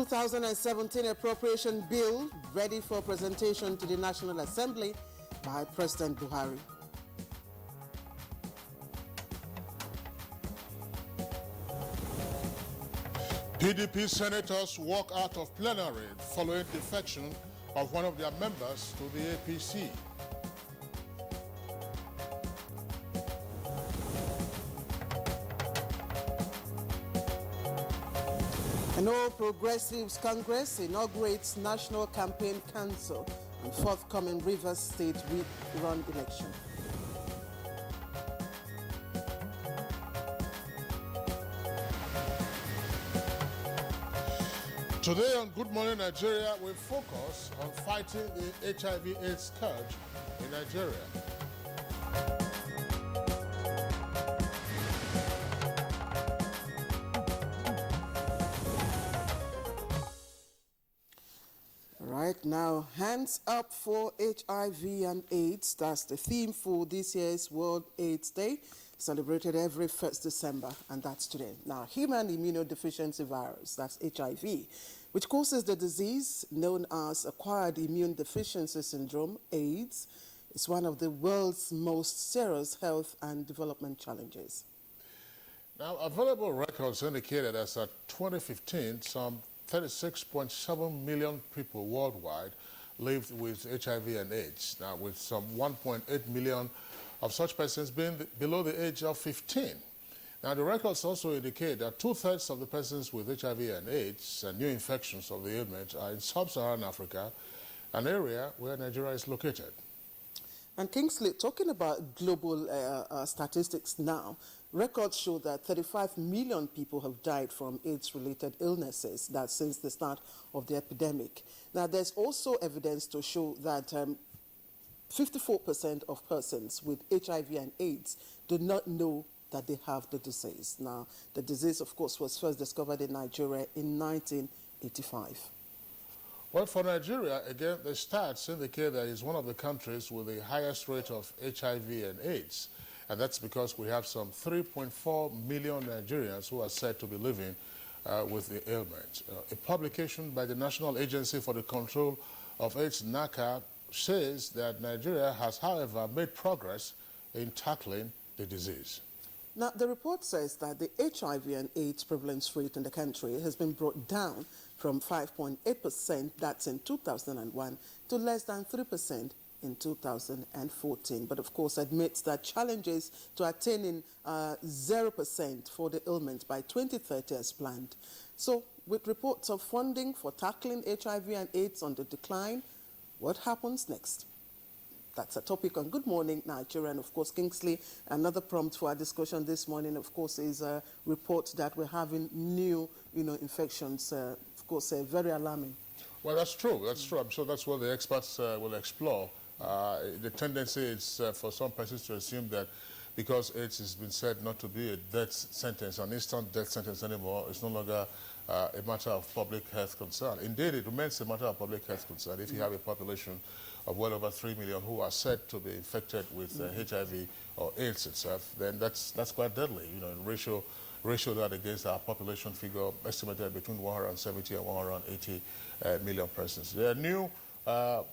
2017 appropriation bill ready for presentation to the National Assembly by President Buhari. PDP senators walk out of plenary following defection of one of their members to the APC. An All Progressives Congress inaugurates National Campaign Council and forthcoming Rivers State run election. Today on Good Morning Nigeria, we focus on fighting the HIV/AIDS scourge in Nigeria. Right now, hands up for HIV and AIDS. That's the theme for this year's World AIDS Day, celebrated every 1st December, and that's today. Now, human immunodeficiency virus, that's HIV, which causes the disease known as acquired immune deficiency syndrome, AIDS, is one of the world's most serious health and development challenges. Now, available records indicated as of 2015, some 36.7 million people worldwide lived with HIV and AIDS. Now, with some 1.8 million of such persons being below the age of 15. Now, the records also indicate that 2/3 of the persons with HIV and AIDS and new infections of the ailment are in sub-Saharan Africa, an area where Nigeria is located. And Kingsley, talking about global statistics now, records show that 35 million people have died from AIDS-related illnesses, that's since the start of the epidemic. Now, there's also evidence to show that 54% of persons with HIV and AIDS do not know that they have the disease. Now, the disease, of course, was first discovered in Nigeria in 1985. Well, for Nigeria, again, the stats indicate that it's one of the countries with the highest rate of HIV and AIDS. And that's because we have some 3.4 million Nigerians who are said to be living with the ailment. A publication by the National Agency for the Control of AIDS, NACA, says that Nigeria has, however, made progress in tackling the disease. Now, the report says that the HIV and AIDS prevalence rate in the country has been brought down from 5.8%, that's in 2001, to less than 3% in 2014. But of course, admits that challenges to attaining 0% for the ailment by 2030 as planned. So, with reports of funding for tackling HIV and AIDS on the decline, what happens next? That's a topic on Good Morning Nigeria. And of course, Kingsley, another prompt for our discussion this morning, of course, is a report that we're having new, infections. Of course, very alarming. Well, that's true. That's true. I'm sure that's what the experts will explore. The tendency is for some persons to assume that because AIDS has been said not to be a death sentence, an instant death sentence anymore, it's no longer a matter of public health concern. Indeed, it remains a matter of public health concern. If you have a population of well over 3 million who are said to be infected with HIV or AIDS itself, then that's quite deadly. In ratio that against our population figure estimated between 170 and 180 million persons. There are new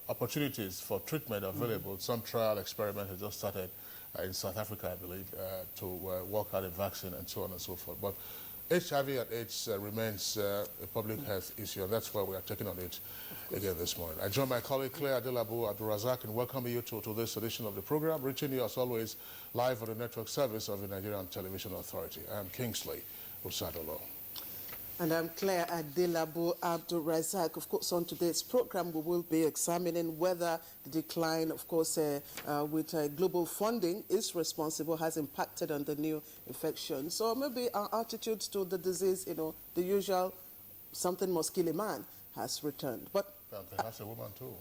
opportunities for treatment available. Some trial experiment has just started in South Africa, I believe, to work out a vaccine and so on and so forth. But HIV and AIDS remains a public health issue, and that's why we are taking on it again this morning. I join my colleague Claire Adelabu Abdulrazak in welcoming you to this edition of the program, reaching you as always live on the network service of the Nigerian Television Authority. I'm Kingsley Usadolo. And I'm Claire Adelabu Abdulrazak. Of course, on today's program, we will be examining whether the decline, of course, with global funding is responsible, has impacted on the new infection. So maybe our attitudes to the disease, the usual something must kill a man has returned. But perhaps a woman too.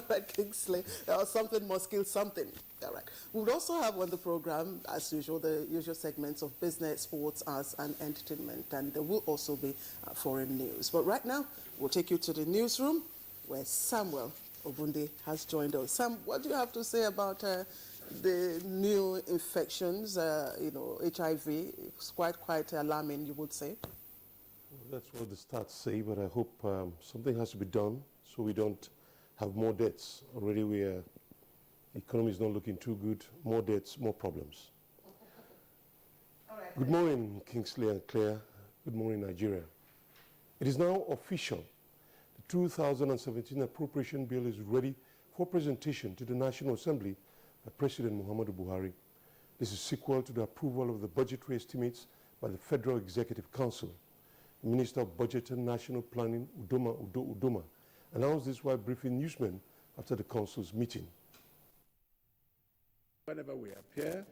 Right, Kingsley, something must kill something. All right. We would also have on the program, as usual, the usual segments of business, sports, arts, and entertainment. And there will also be foreign news. But right now, we'll take you to the newsroom where Samuel Obunde has joined us. Sam, what do you have to say about the new infections, HIV? It's quite alarming, you would say. That's what the stats say, but I hope something has to be done so we don't have more debts. Already the economy is not looking too good. More debts, more problems. All right. Good morning, Kingsley and Claire. Good morning, Nigeria. It is now official. The 2017 appropriation bill is ready for presentation to the National Assembly by President Muhammadu Buhari. This is sequel to the approval of the budgetary estimates by the Federal Executive Council. The Minister of Budget and National Planning, Udoma, announced this while briefing newsmen after the Council's meeting. Whenever we appear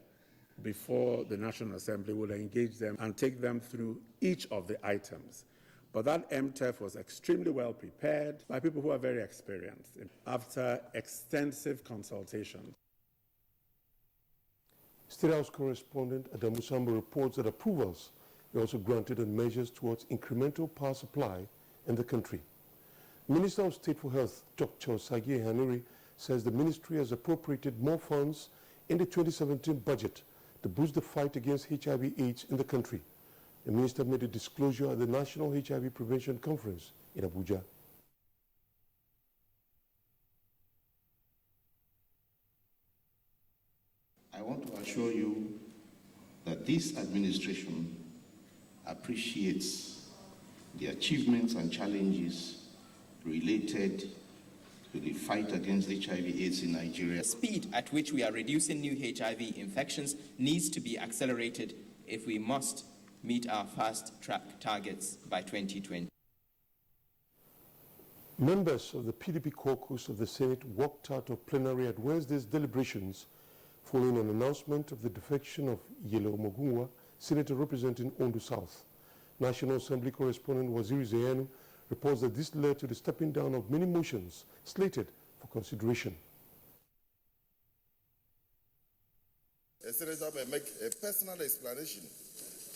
before the National Assembly, we'll engage them and take them through each of the items. But that MTEF was extremely well prepared by people who are very experienced after extensive consultations. State House correspondent Adamu Sambo reports that approvals were also granted on measures towards incremental power supply in the country. Minister of State for Health, Dr. Sagi Hanuri, says the ministry has appropriated more funds in the 2017 budget to boost the fight against HIV/AIDS in the country. The minister made a disclosure at the National HIV Prevention Conference in Abuja. I want to assure you that this administration appreciates the achievements and challenges related to the fight against HIV/AIDS in Nigeria. The speed at which we are reducing new HIV infections needs to be accelerated if we must meet our fast-track targets by 2020. Members of the PDP caucus of the Senate walked out of plenary at Wednesday's deliberations following an announcement of the defection of Yelo Mogunwa, senator representing Ondo South. National Assembly correspondent Waziri Zayanu reports that this led to the stepping down of many motions slated for consideration. A senator may make a personal explanation,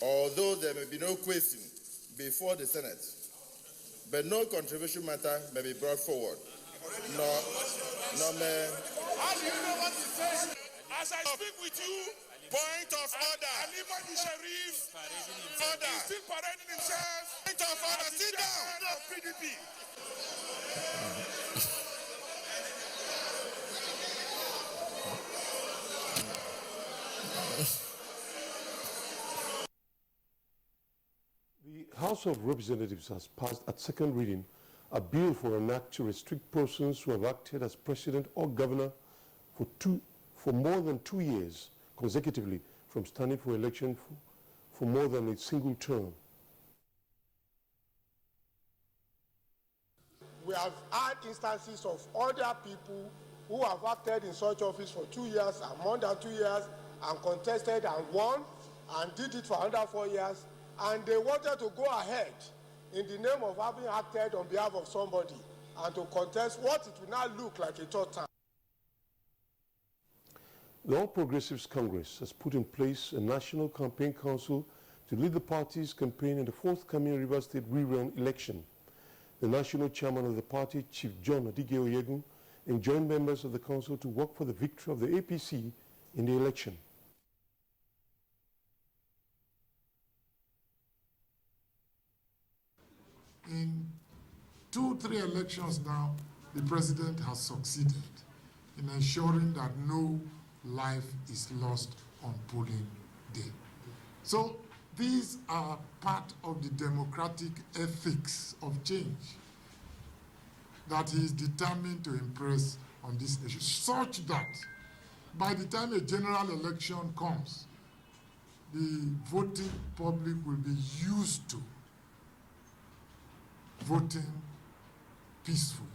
although there may be no question before the Senate, but no controversial matter may be brought forward. How do you know what to say? As I speak with you, point of order. Anybody Sharif, order. He's still parading himself. Point of order. Sit down. PDP. The House of Representatives has passed at second reading a bill for an act to restrict persons who have acted as president or governor for more than 2 years consecutively from standing for election for more than a single term. We have had instances of other people who have acted in such office for 2 years and more than 2 years and contested and won and did it for under 4 years, and they wanted to go ahead in the name of having acted on behalf of somebody and to contest what it will now look like a third time. The All Progressives Congress has put in place a national campaign council to lead the party's campaign in the forthcoming Rivers State rerun election. The national chairman of the party, Chief John Adige Oyegun, enjoined members of the council to work for the victory of the APC in the election. In 2-3 elections now, the president has succeeded in ensuring that no life is lost on polling day. So these are part of the democratic ethics of change that he is determined to impress on this nation, such that by the time a general election comes, the voting public will be used to voting peacefully.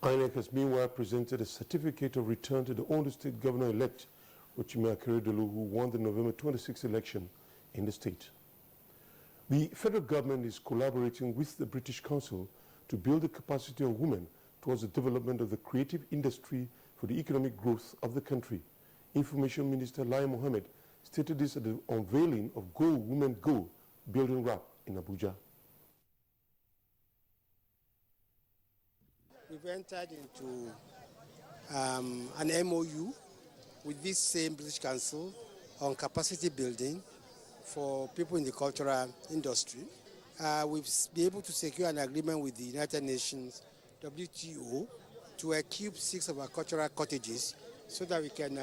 INEC has meanwhile presented a certificate of return to the Ondo State Governor-elect, Rotimi Akeredolu, who won the November 26 election in the state. The federal government is collaborating with the British Council to build the capacity of women towards the development of the creative industry for the economic growth of the country. Information Minister Lai Mohammed stated this at the unveiling of Go Women Go building wrap in Abuja. We've entered into an MOU with this same British Council on capacity building for people in the cultural industry. we've been able to secure an agreement with the United Nations, WTO, to equip 6 of our cultural cottages so that we can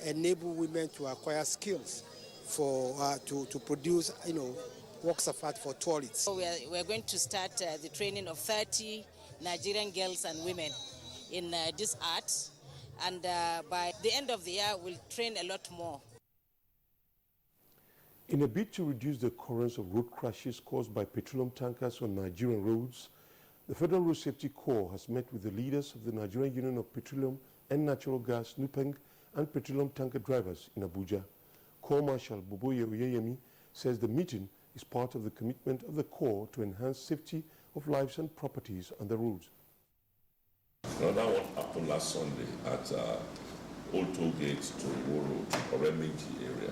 enable women to acquire skills for to produce, works of art for tourists. So we're going to start the training of 30 Nigerian girls and women in this art, and by the end of the year, we'll train a lot more. In a bid to reduce the occurrence of road crashes caused by petroleum tankers on Nigerian roads, the Federal Road Safety Corps has met with the leaders of the Nigerian Union of Petroleum and Natural Gas, NUPENG, and petroleum tanker drivers in Abuja. Corps Marshal Boboye Oyeyemi says the meeting is part of the commitment of the Corps to enhance safety of lives and properties on the roads. Another one happened last Sunday at Old Toll Gate to Wo Road, Oremeji area.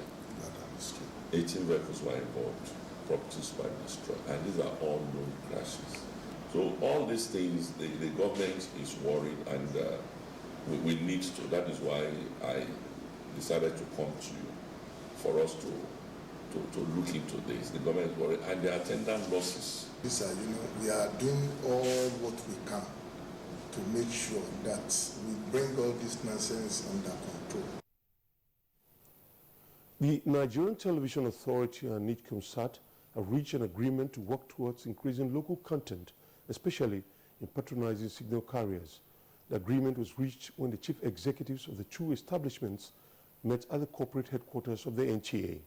18 vehicles were involved, properties were destroyed, and these are all known crashes. So all these things, the government is worried, and we need to. That is why I decided to come to you for us to look into this. The government is worried, and there are attendant losses. We are doing all what we can to make sure that we bring all this nonsense under control. The Nigerian Television Authority and NITCOMSAT have reached an agreement to work towards increasing local content, especially in patronizing signal carriers. The agreement was reached when the chief executives of the 2 establishments met at the corporate headquarters of the NTA.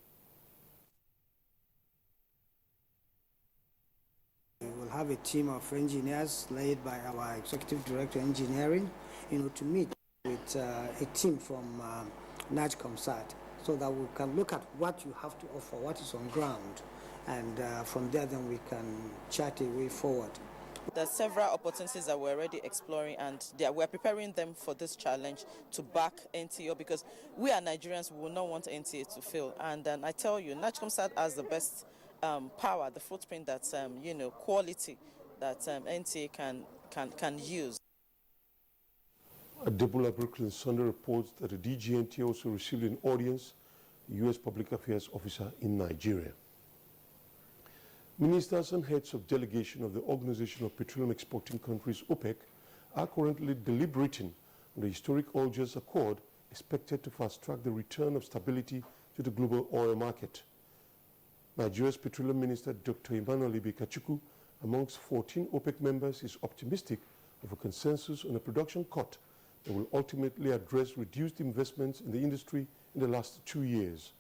We will have a team of engineers led by our Executive Director of Engineering, to meet with a team from NITCOMSAT, so that we can look at what you have to offer, what is on ground, and from there then we can chart a way forward. There are several opportunities that we're already exploring, and we're preparing them for this challenge to back NTO, because we are Nigerians, we will not want NTA to fail. And I tell you, NITCOMSAT has the best power, the footprint that, quality that NTA can use. Debola Brooklyn Sunday reports that the DGNT also received an audience, the U.S. Public Affairs Officer in Nigeria. Ministers and heads of delegation of the Organization of Petroleum Exporting Countries, OPEC, are currently deliberating on the historic Algiers Accord expected to fast-track the return of stability to the global oil market. Nigeria's Petroleum Minister, Dr. Emmanuel Ibekachukwu, amongst 14 OPEC members, is optimistic of a consensus on a production cut that will ultimately address reduced investments in the industry in the last 2 years.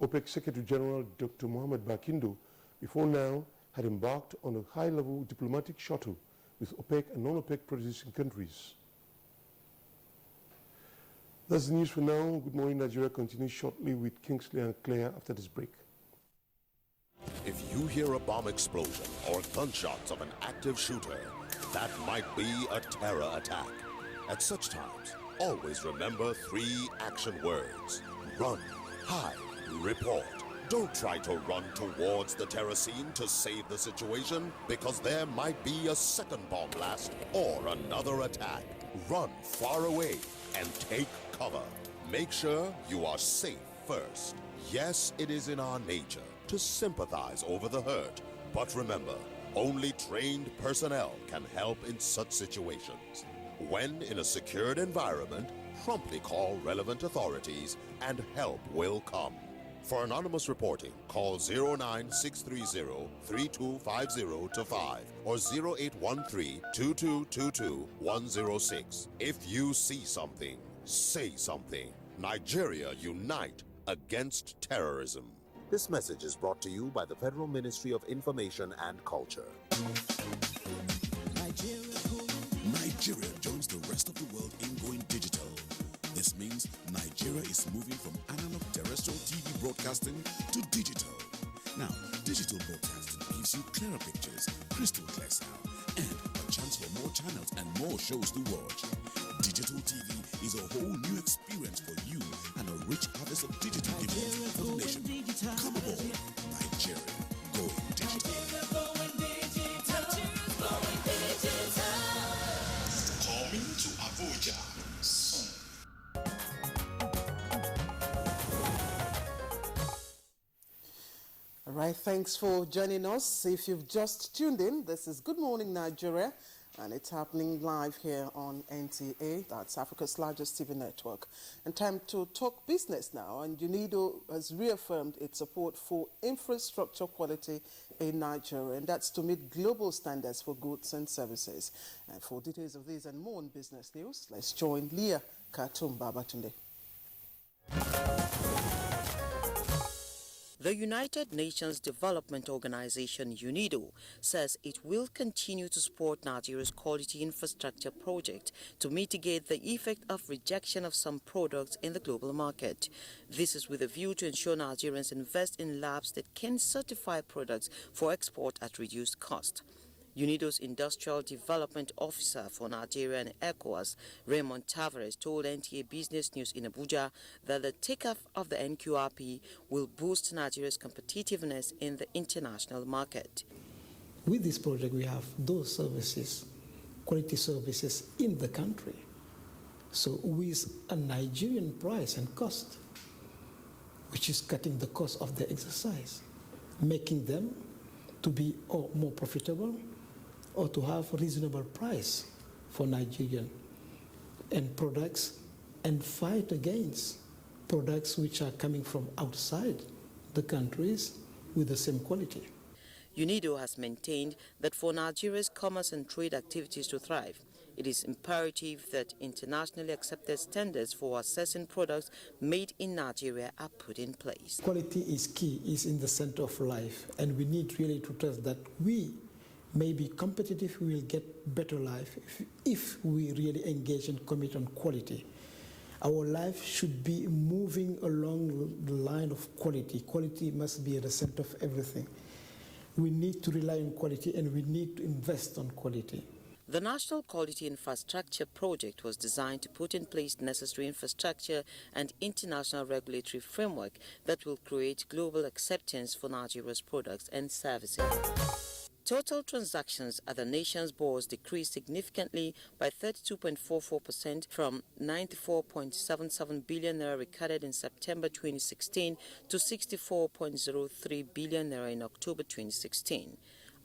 OPEC Secretary General Dr. Mohamed Bakindo, before now, had embarked on a high-level diplomatic shuttle with OPEC and non-OPEC producing countries. That's the news for now. Good Morning Nigeria continues shortly with Kingsley and Claire after this break. If you hear a bomb explosion or gunshots of an active shooter, that might be a terror attack. At such times, always remember 3 action words: run, hide, report. Don't try to run towards the terror scene to save the situation, because there might be a second bomb blast or another attack. Run far away and take cover. Make sure you are safe first. Yes, it is in our nature to sympathize over the hurt, but remember, only trained personnel can help in such situations. When in a secured environment, promptly call relevant authorities and help will come. For anonymous reporting, call 09630-3250-5 or 0813-2222-106. If you see something, say something. Nigeria unite against terrorism. This message is brought to you by the Federal Ministry of Information and Culture. Nigeria joins the rest of the world in going digital. This means Nigeria is moving from analog terrestrial TV broadcasting to digital. Now, digital broadcasting gives you clearer pictures, crystal clear sound, and a chance for more channels and more shows to watch. Digital TV is a whole new experience for you and a rich harvest of digital images for the nation. Come aboard, Nigeria going digital. Coming to Abuja soon. right, thanks for joining us. If you've just tuned in, this is Good Morning Nigeria, and it's happening live here on NTA, that's Africa's largest TV network. And time to talk business now, and UNIDO has reaffirmed its support for infrastructure quality in Nigeria, and that's to meet global standards for goods and services. And for details of this and more in business news, let's join Leah Khartoum Babatunde. The United Nations Development Organization, UNIDO, says it will continue to support Nigeria's quality infrastructure project to mitigate the effect of rejection of some products in the global market. This is with a view to ensure Nigerians invest in labs that can certify products for export at reduced cost. UNIDO's Industrial Development Officer for Nigeria and ECOWAS, Raymond Tavares, told NTA Business News in Abuja that the takeoff of the NQRP will boost Nigeria's competitiveness in the international market. With this project, we have those services, quality services in the country. So with a Nigerian price and cost, which is cutting the cost of the exercise, making them to be more profitable, or to have a reasonable price for Nigerian and products, and fight against products which are coming from outside the countries with the same quality. UNIDO has maintained that for Nigeria's commerce and trade activities to thrive, it is imperative that internationally accepted standards for assessing products made in Nigeria are put in place. Quality is key, is in the center of life, and we need really to trust that we may be competitive, we will get better life if we really engage and commit on quality. Our life should be moving along the line of quality. Quality must be at the center of everything. We need to rely on quality, and we need to invest on quality. The National Quality Infrastructure Project was designed to put in place necessary infrastructure and international regulatory framework that will create global acceptance for Nigeria's products and services. Total transactions at the nation's bourse decreased significantly by 32.44% from 94.77 billion naira recorded in September 2016 to 64.03 billion naira in October 2016.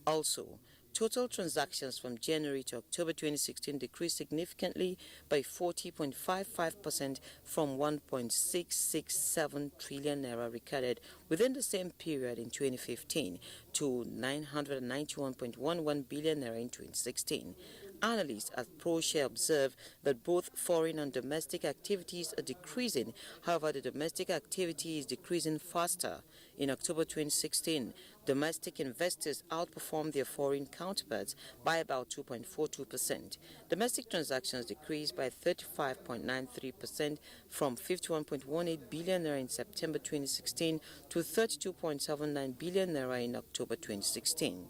Also, total transactions from January to October 2016 decreased significantly by 40.55% from 1.667 trillion naira recorded within the same period in 2015 to 991.11 billion naira in 2016. Analysts at ProShare observe that both foreign and domestic activities are decreasing. However, the domestic activity is decreasing faster. In October 2016, domestic investors outperformed their foreign counterparts by about 2.42%. Domestic transactions decreased by 35.93% from 51.18 billion naira in September 2016 to 32.79 billion naira in October 2016.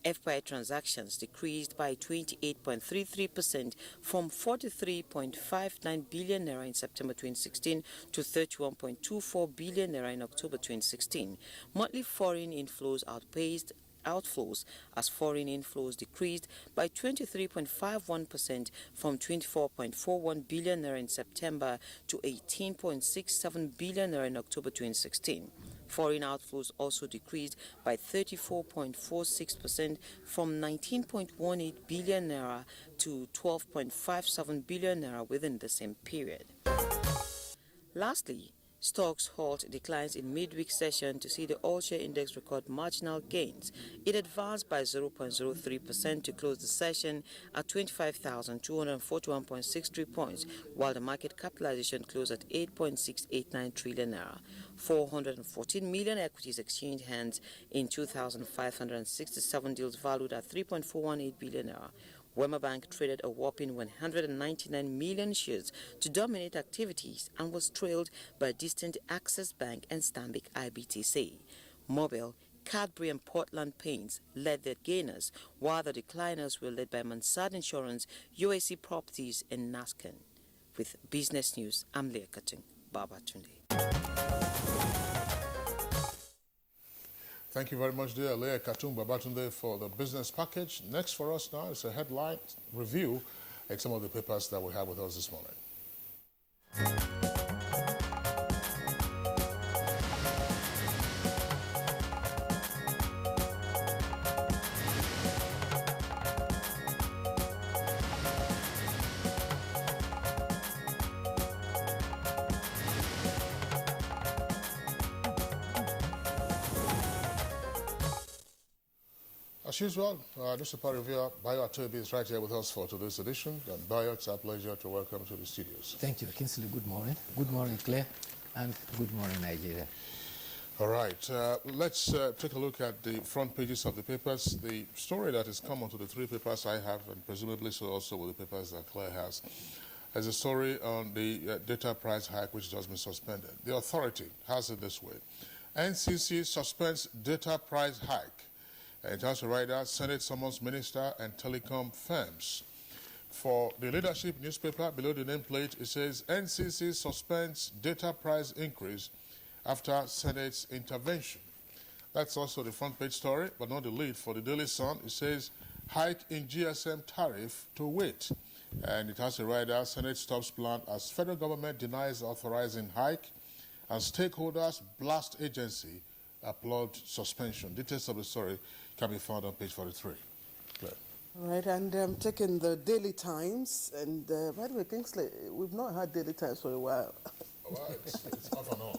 FPI transactions decreased by 28.33% from 43.59 billion naira in September 2016 to 31.24 billion naira in October 2016. Monthly foreign inflows outpaced outflows as foreign inflows decreased by 23.51% from 24.41 billion naira in September to 18.67 billion naira in October 2016. Foreign outflows also decreased by 34.46% from 19.18 billion naira to 12.57 billion naira within the same period. Lastly, stocks halt declines in midweek session to see the all-share index record marginal gains. It advanced by 0.03% to close the session at 25,241.63 points, while the market capitalization closed at 8.689 trillion naira. 414 million equities exchanged hands in 2,567 deals valued at 3.418 billion naira. Wema Bank traded a whopping 199 million shares to dominate activities and was trailed by distant Access Bank and Stanbic IBTC. Mobile, Cadbury and Portland Paints led their gainers, while the decliners were led by Mansard Insurance, UAC Properties and Nascan. With Business News, I'm Leah Khartoum Babatunde. Thank you very much, dear Leah Khartoum Babatunde, for the business package. Next for us now is a headline review at some of the papers that we have with us this morning. As usual, newspaper reviewer Bayo Atobi is right here with us for today's edition. And Bayo, it's our pleasure to welcome to the studios. Thank you, Kingsley. Good morning. Good morning, Claire. And good morning, Nigeria. All right, let's take a look at the front pages of the papers. The story that is common to the three papers I have, and presumably so also with the papers that Claire has, is a story on the data price hike which has been suspended. The authority has it this way. NCC suspends data price hike. It has a rider, Senate summons minister and telecom firms. For the leadership newspaper, below the nameplate, it says NCC suspends data price increase after Senate's intervention. That's also the front page story, but not the lead. For the Daily Sun, it says hike in GSM tariff to wait. And it has a rider, Senate stops plan as federal government denies authorizing hike, and stakeholders blast agency, applaud suspension. Details of the story can be found on page 43. Claire. All right, and I'm taking the Daily Times. And by the way, Kingsley, we've not had Daily Times for a while. Well, it's off and on.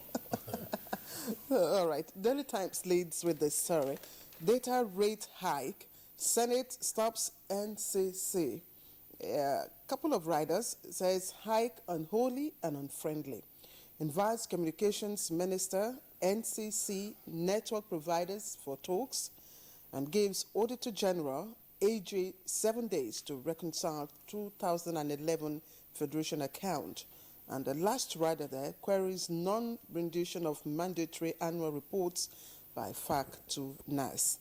All right, Daily Times leads with this story. Data rate hike, Senate stops NCC. A couple of riders says hike unholy and unfriendly. Invites Communications Minister, NCC, network providers for talks, and gives Auditor General, AJ, 7 days to reconcile 2011 Federation account. And the last rider there queries non-rendition of mandatory annual reports by FAC to NAS.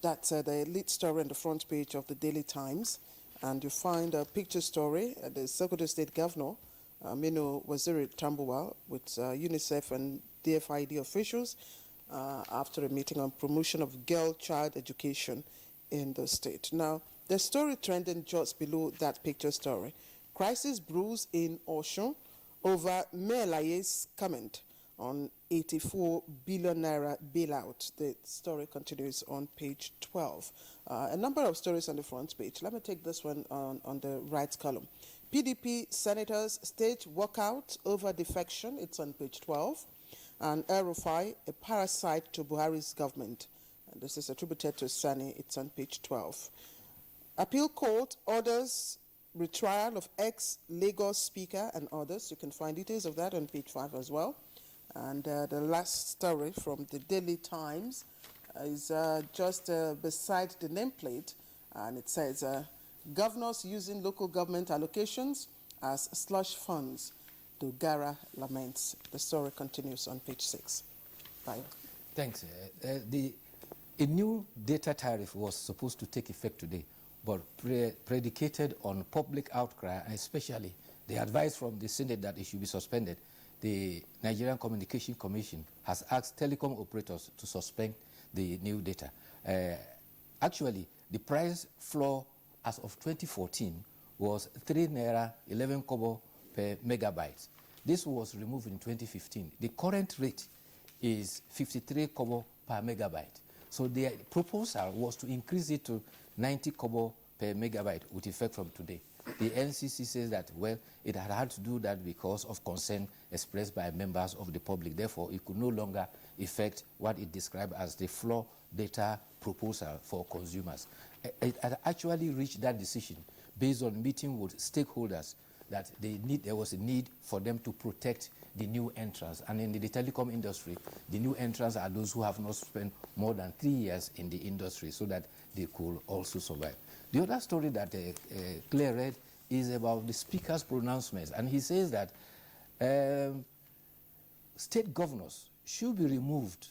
That's the lead story on the front page of the Daily Times. And you find a picture story. The Sokoto State Governor, Aminu Waziri Tambuwal, with UNICEF and DFID officials after a meeting on promotion of girl-child education in the state. Now, the story trending just below that picture story. Crisis brews in Osun over Melaye's comment on 84 billion naira bailout. The story continues on page 12. A number of stories on the front page. Let me take this one on the right column. PDP senators stage walkout over defection. It's on page 12. And El-Rufai, a parasite to Buhari's government. And this is attributed to Sani. It's on page 12. Appeal court orders retrial of ex-Lagos speaker and others. You can find details of that on page 5 as well. And the last story from the Daily Times is just beside the nameplate, and it says, governors using local government allocations as slush funds. Dogara laments. The story continues on page 6. Bye. Thanks. A new data tariff was supposed to take effect today, but predicated on public outcry, and especially the advice from the Senate that it should be suspended. The Nigerian Communication Commission has asked telecom operators to suspend the new data. Actually, the price floor as of 2014 was 3 naira 11 kobo per megabyte. This was removed in 2015. The current rate is 53 kobo per megabyte. So the proposal was to increase it to 90 kobo per megabyte with effect from today. The NCC says that, well, it had to do that because of concern expressed by members of the public. Therefore, it could no longer effect what it described as the floor data proposal for consumers. It had actually reached that decision based on meeting with stakeholders that there was a need for them to protect the new entrants. And in the telecom industry, the new entrants are those who have not spent more than 3 years in the industry so that they could also survive. The other story that Claire read is about the speaker's pronouncements. And he says that state governors should be removed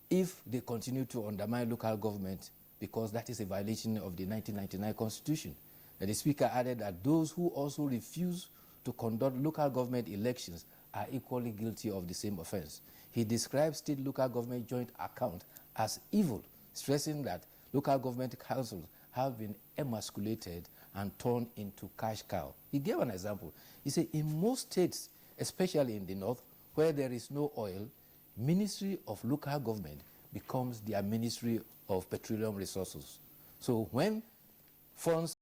if they continue to undermine local government, because that is a violation of the 1999 Constitution. And the speaker added that those who also refuse to conduct local government elections are equally guilty of the same offense. He describes state-local government joint account as evil, stressing that local government councils have been emasculated and turned into cash cow. He gave an example. He said, in most states, especially in the north, where there is no oil, Ministry of Local Government becomes their Ministry of Petroleum Resources. So when funds,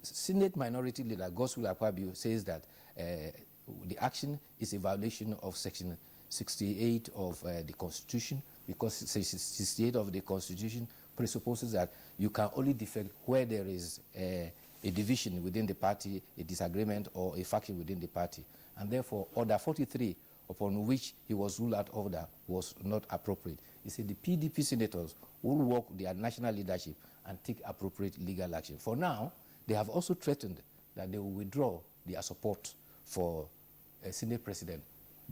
Senate Minority Leader Godswill Akpabio says that the action is a violation of Section 68 of the Constitution, because 68 of the Constitution presupposes that you can only defect where there is a division within the party, a disagreement, or a faction within the party. And therefore, Order 43, upon which he was ruled out of order, was not appropriate. He said the PDP senators will work with their national leadership and take appropriate legal action. For now, they have also threatened that they will withdraw their support for Senate President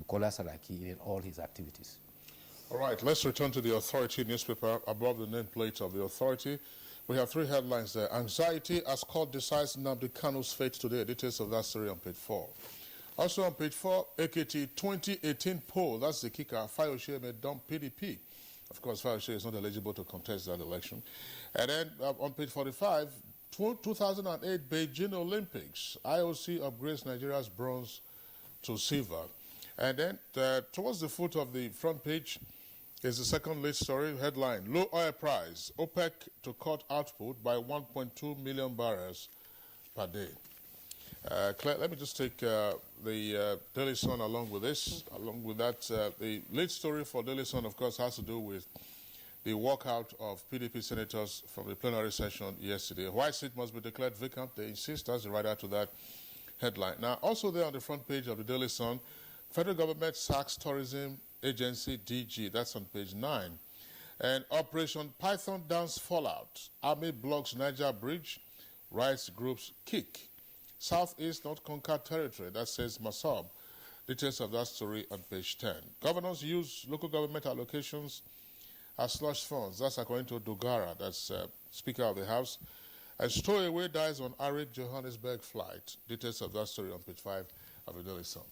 Bukola Saraki in all his activities. All right, let's return to the Authority newspaper. Above the nameplate of the Authority, we have three headlines there. Anxiety as court decides Nnamdi Kanu's fate today. Details of that story on page 4. Also on page 4, AKT 2018 poll. That's the kicker. Fayose may dump PDP. Of course, Fayose is not eligible to contest that election. And then on page 45, 2008 Beijing Olympics. IOC upgrades Nigeria's bronze to silver. And then towards the foot of the front page is the second lead story, headline, low oil price, OPEC to cut output by 1.2 million barrels per day. Claire, let me just take the Daily Sun along with this. Along with that, the lead story for Daily Sun, of course, has to do with the walkout of PDP senators from the plenary session yesterday. White seat must be declared vacant. They insist, as the writer to that headline. Now, also there on the front page of the Daily Sun, federal government sacks tourism agency DG. That's on page 9. And Operation Python downs fallout. Army blocks Niger Bridge. Rights groups kick. Southeast not conquered territory. That says Masab. Details of that story on page 10. Governors use local government allocations as slush funds. That's according to Dogara, that's Speaker of the House. And stowaway dies on Arik Johannesburg flight. Details of that story on page 5 of the Daily Sun.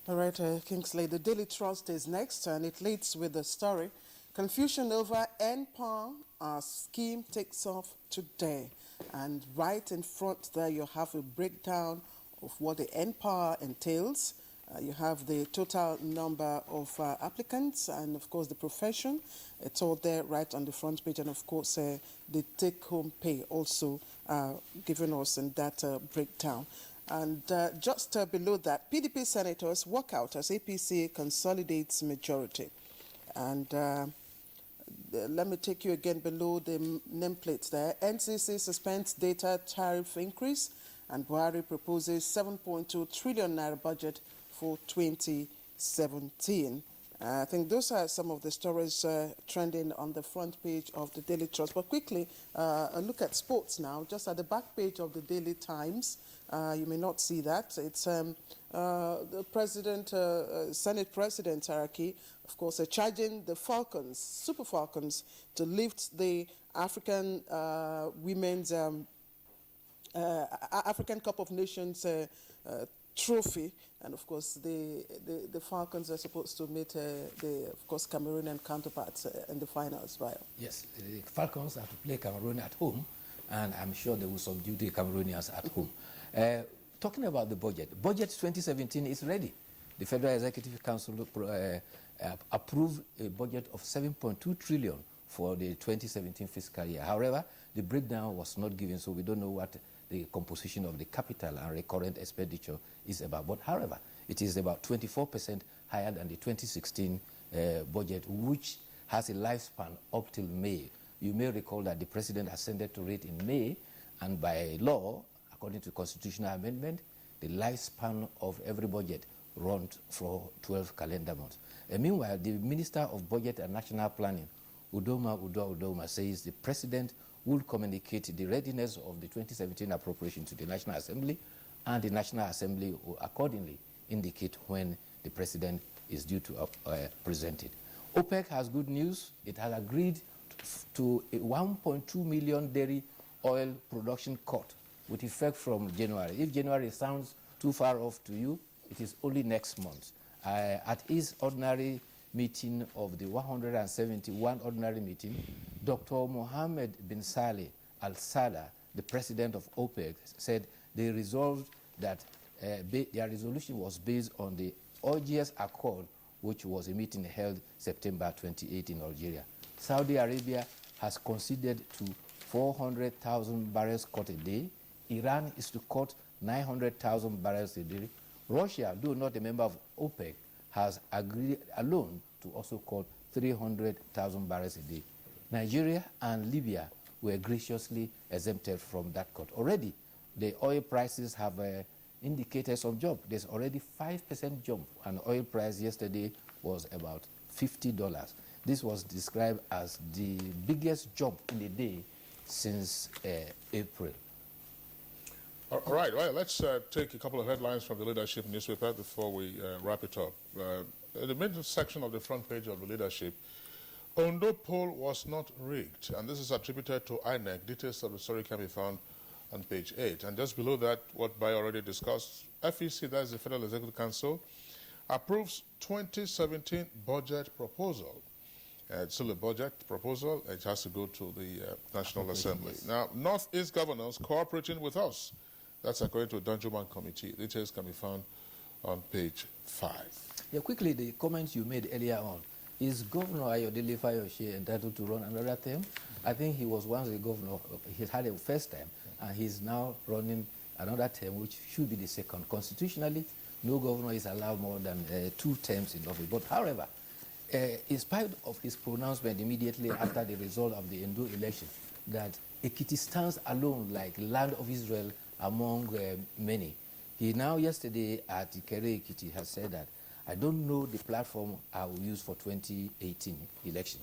All right, Kingsley, the Daily Trust is next, and it leads with the story. Confusion over NPAR, our scheme takes off today. And right in front there, you have a breakdown of what the NPAR entails. You have the total number of applicants and, of course, the profession. It's all there right on the front page. And, of course, the take-home pay also given us in that breakdown. And just below that, PDP senators walk out as APC consolidates majority. And let me take you again below the nameplates there. NCC suspends data tariff increase, and Buhari proposes 7.2 trillion naira budget for 2017. I think those are some of the stories trending on the front page of the Daily Trust. But quickly, a look at sports now. Just at the back page of the Daily Times, you may not see that. It's the President, Senate President Saraki, of course, charging the Falcons, Super Falcons, to lift the African women's African Cup of Nations trophy. And of course, the Falcons are supposed to meet of course, Cameroonian counterparts in the finals, right? Yes, the Falcons have to play Cameroon at home, and I'm sure they will subdue the Cameroonians at home. Talking about the budget 2017 is ready. The Federal Executive Council approved a budget of 7.2 trillion for the 2017 fiscal year. However, the breakdown was not given, so we don't know what the composition of the capital and recurrent expenditure is about. But however, it is about 24% higher than the 2016 budget, which has a lifespan up till May. You may recall that the President ascended to it in May, and by law, according to constitutional amendment, the lifespan of every budget runs for 12 calendar months. Meanwhile, the Minister of Budget and National Planning, Udoma, says the President will communicate the readiness of the 2017 appropriation to the National Assembly, and the National Assembly will accordingly indicate when the President is due to present it. OPEC has good news. It has agreed to a 1.2 million dairy oil production cut with effect from January. If January sounds too far off to you, it is only next month. At his ordinary meeting of the 171 ordinary meeting, Dr. Mohammed bin Saleh Al-Sada, the president of OPEC, said they resolved that their resolution was based on the Algiers Accord, which was a meeting held September 28 in Algeria. Saudi Arabia has conceded to 400,000 barrels cut a day. Iran is to cut 900,000 barrels a day. Russia, though not a member of OPEC, has agreed alone to also cut 300,000 barrels a day. Nigeria and Libya were graciously exempted from that cut. Already, the oil prices have indicated some jump. There's already 5% jump, and oil price yesterday was about $50. This was described as the biggest jump in a day since April. All right, well, let's take a couple of headlines from the Leadership newspaper before we wrap it up. In the middle section of the front page of the Leadership, Ondo poll was not rigged, and this is attributed to INEC. Details of the story can be found on page 8. And just below that, what Bayo already discussed, FEC, that is the Federal Executive Council, approves 2017 budget proposal. It's still a budget proposal. It has to go to the National Assembly. Yes. Now, Northeast governors cooperating with us. That's according to the Danjuman Committee. Details can be found on page 5. Yeah, quickly, the comments you made earlier on. Is Governor Ayodele Fayose entitled to run another term? I think he was once a governor. He had a first term, and he's now running another term, which should be the second. Constitutionally, no governor is allowed more than 2 terms in office. But however, in spite of his pronouncement immediately after the result of the Endo election, that Ekiti stands alone like land of Israel among many, he now yesterday at Ikere Ekiti has said that, I don't know the platform I will use for 2018 election.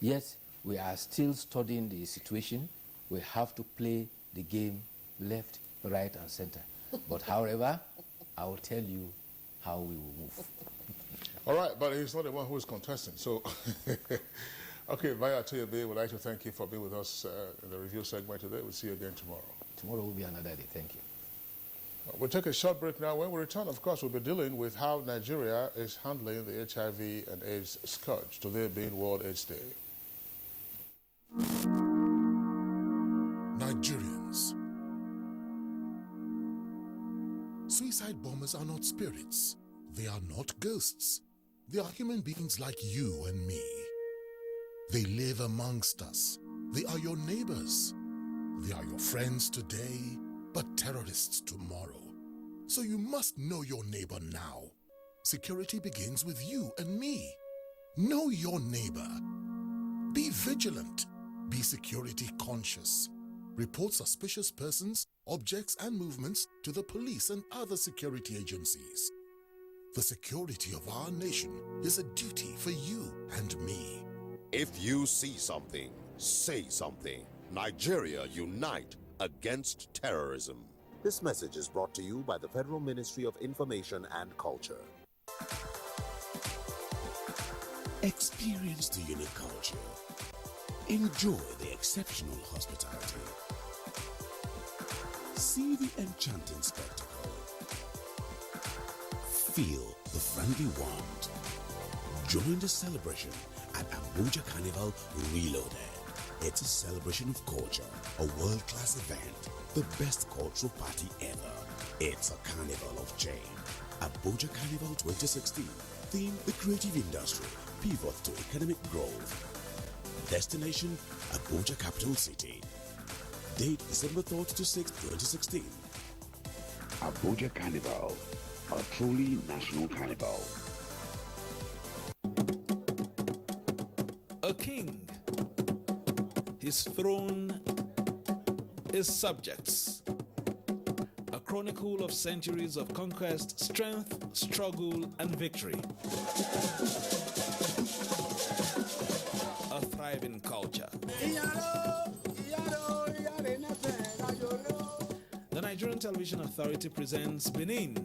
Yet, we are still studying the situation. We have to play the game left, right, and center. But however, I will tell you how we will move. All right, but he's not the one who is contesting. So, okay, Vaya Toyobe, we'd like to thank you for being with us in the review segment today. We'll see you again tomorrow. Tomorrow will be another day. Thank you. We'll take a short break now. When we return, of course, we'll be dealing with how Nigeria is handling the HIV and AIDS scourge, today being World AIDS Day. Nigerians. Suicide bombers are not spirits. They are not ghosts. They are human beings like you and me. They live amongst us. They are your neighbors. They are your friends today, but terrorists tomorrow. So you must know your neighbor now. Security begins with you and me. Know your neighbor. Be vigilant. Be security conscious. Report suspicious persons, objects, and movements to the police and other security agencies. The security of our nation is a duty for you and me. If you see something, say something. Nigeria, unite against terrorism. This message is brought to you by the Federal Ministry of Information and Culture. Experience the unique culture. Enjoy the exceptional hospitality. See the enchanting spectacle. Feel the friendly warmth. Join the celebration at Abuja Carnival Reloaded. It's a celebration of culture, a world-class event, the best cultural party ever. It's a carnival of change. Abuja Carnival 2016. Theme: the creative industry, pivot to economic growth. Destination: Abuja Capital City. Date: December 3rd to 6th, 2016. Abuja Carnival, a truly national carnival. A king, his throne, his subjects. A chronicle of centuries of conquest, strength, struggle, and victory. A thriving culture. The Nigerian Television Authority presents Benin,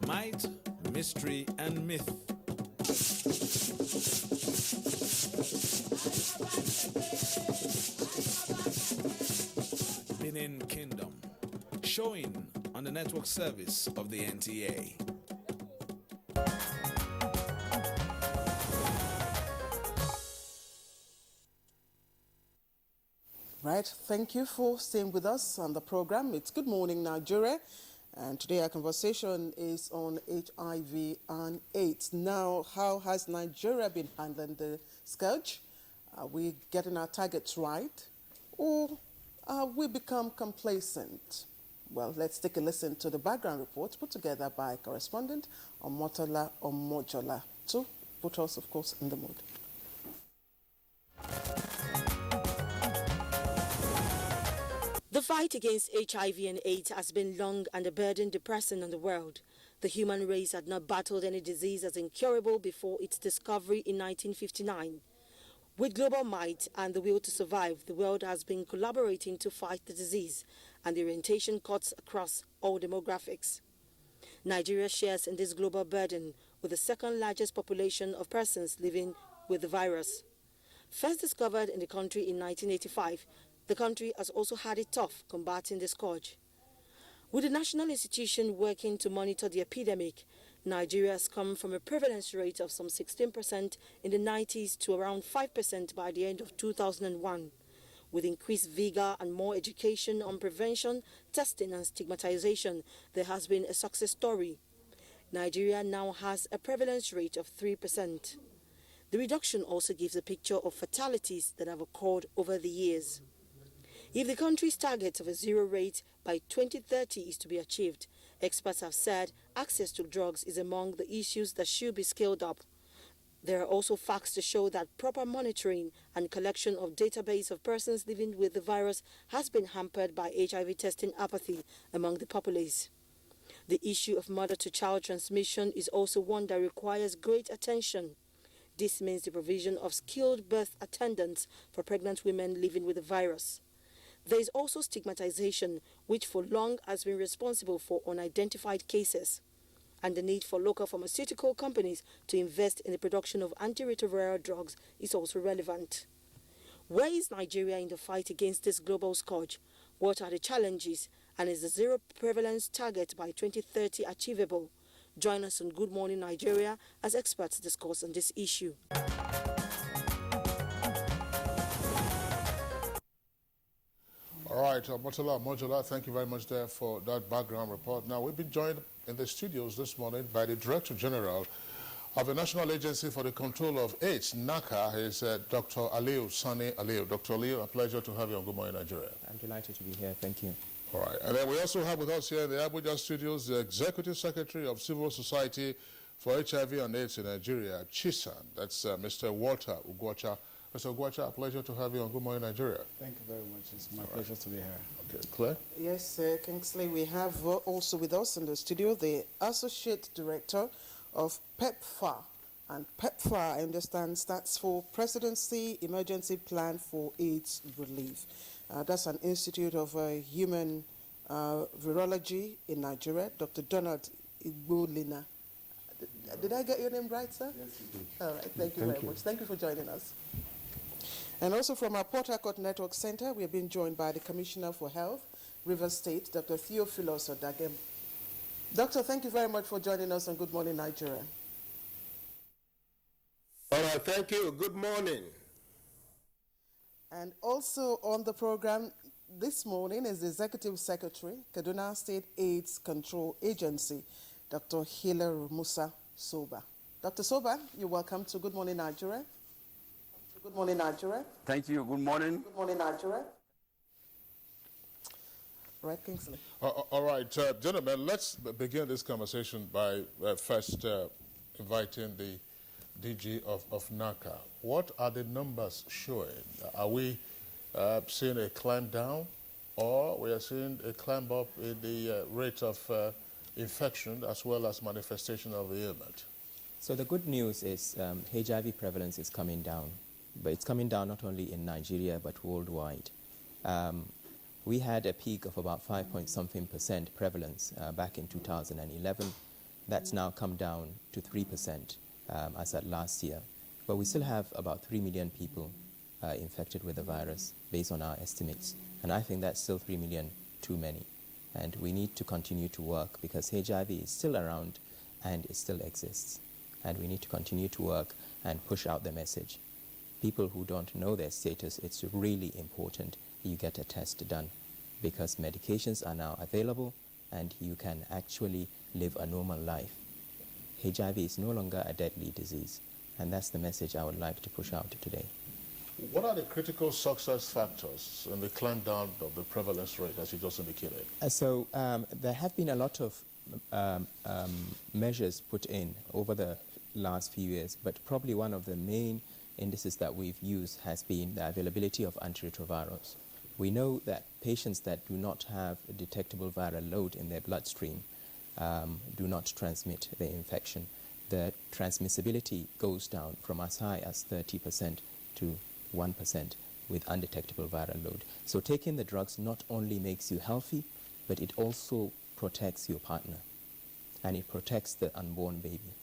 Might, Mystery, and Myth. Benin Kingdom, showing on the network service of the NTA. Right, thank you for staying with us on the program. It's Good Morning Nigeria, and today our conversation is on HIV and AIDS. Now, how has Nigeria been handling the scourge? Are we getting our targets right, or we become complacent? Well, let's take a listen to the background report put together by correspondent Omotola Omojola to put us, of course, in the mood. The fight against HIV and AIDS has been long and a burden depressing on the world. The human race had not battled any disease as incurable before its discovery in 1959. With global might and the will to survive, the world has been collaborating to fight the disease, and the orientation cuts across all demographics. Nigeria shares in this global burden with the second largest population of persons living with the virus. First discovered in the country in 1985, the country has also had it tough combating the scourge. With the national institution working to monitor the epidemic, Nigeria has come from a prevalence rate of some 16% in the 90s to around 5% by the end of 2001. With increased vigor and more education on prevention, testing and stigmatization, there has been a success story. Nigeria now has a prevalence rate of 3%. The reduction also gives a picture of fatalities that have occurred over the years. If the country's target of a zero rate by 2030 is to be achieved, experts have said access to drugs is among the issues that should be scaled up. There are also facts to show that proper monitoring and collection of database of persons living with the virus has been hampered by HIV testing apathy among the populace. The issue of mother-to-child transmission is also one that requires great attention. This means the provision of skilled birth attendants for pregnant women living with the virus. There is also stigmatization, which for long has been responsible for unidentified cases, and the need for local pharmaceutical companies to invest in the production of antiretroviral drugs is also relevant. Where is Nigeria in the fight against this global scourge? What are the challenges? And is the zero prevalence target by 2030 achievable? Join us on Good Morning Nigeria as experts discuss on this issue. All right, Motola Mojola, thank you very much there for that background report. Now, we've been joined in the studios this morning by the Director General of the National Agency for the Control of AIDS, NACA, is Dr. Aliu Sani Aliu. Dr. Aliu, a pleasure to have you on Good Morning Nigeria. I'm delighted to be here. Thank you. All right, and then we also have with us here in the Abuja studios the Executive Secretary of Civil Society for HIV and AIDS in Nigeria, CHISAN. That's Mr. Walter Ugwocha. Mr. Ugwocha, a pleasure to have you on Good Morning Nigeria. Thank you very much. It's my pleasure to be here. Okay, Claire? Yes, Kingsley, we have also with us in the studio the Associate Director of PEPFAR. And PEPFAR, I understand, stands for Presidency Emergency Plan for AIDS Relief. That's an institute of human virology in Nigeria. Dr. Donald Igbolina. Did I get your name right, sir? Yes, you did. All right, thank you very much. Thank you for joining us. And also from our Port Harcourt Network Center, we have been joined by the Commissioner for Health, Rivers State, Dr. Theophilus Odagem. Doctor, thank you very much for joining us on Good Morning Nigeria. All right, thank you. Good morning. And also on the program this morning is the Executive Secretary, Kaduna State AIDS Control Agency, Dr. Hilaire Musa Soba. Dr. Soba, you're welcome to Good Morning Nigeria. Good morning, Nigeria. Thank you. Good morning. Good morning, Nigeria. Right, Kingsley. All right, gentlemen, let's begin this conversation by first inviting the DG of NACA. What are the numbers showing? Are we seeing a climb down, or we are seeing a climb up in the rate of infection as well as manifestation of the ailment? So the good news is HIV prevalence is coming down, but it's coming down not only in Nigeria but worldwide. We had a peak of about 5-point-something% prevalence back in 2011. That's now come down to 3% as at last year. But we still have about 3 million people infected with the virus based on our estimates. And I think that's still 3 million too many. And we need to continue to work because HIV is still around and it still exists. And we need to continue to work and push out the message. People who don't know their status, it's really important you get a test done because medications are now available and you can actually live a normal life. HIV is no longer a deadly disease, and that's the message I would like to push out today. What are the critical success factors in the climb down of the prevalence rate, as you just indicated? There have been a lot of measures put in over the last few years, but probably one of the main indices that we've used has been the availability of antiretrovirals. We know that patients that do not have a detectable viral load in their bloodstream do not transmit the infection. The transmissibility goes down from as high as 30% to 1% with undetectable viral load. So taking the drugs not only makes you healthy, but it also protects your partner, and it protects the unborn baby.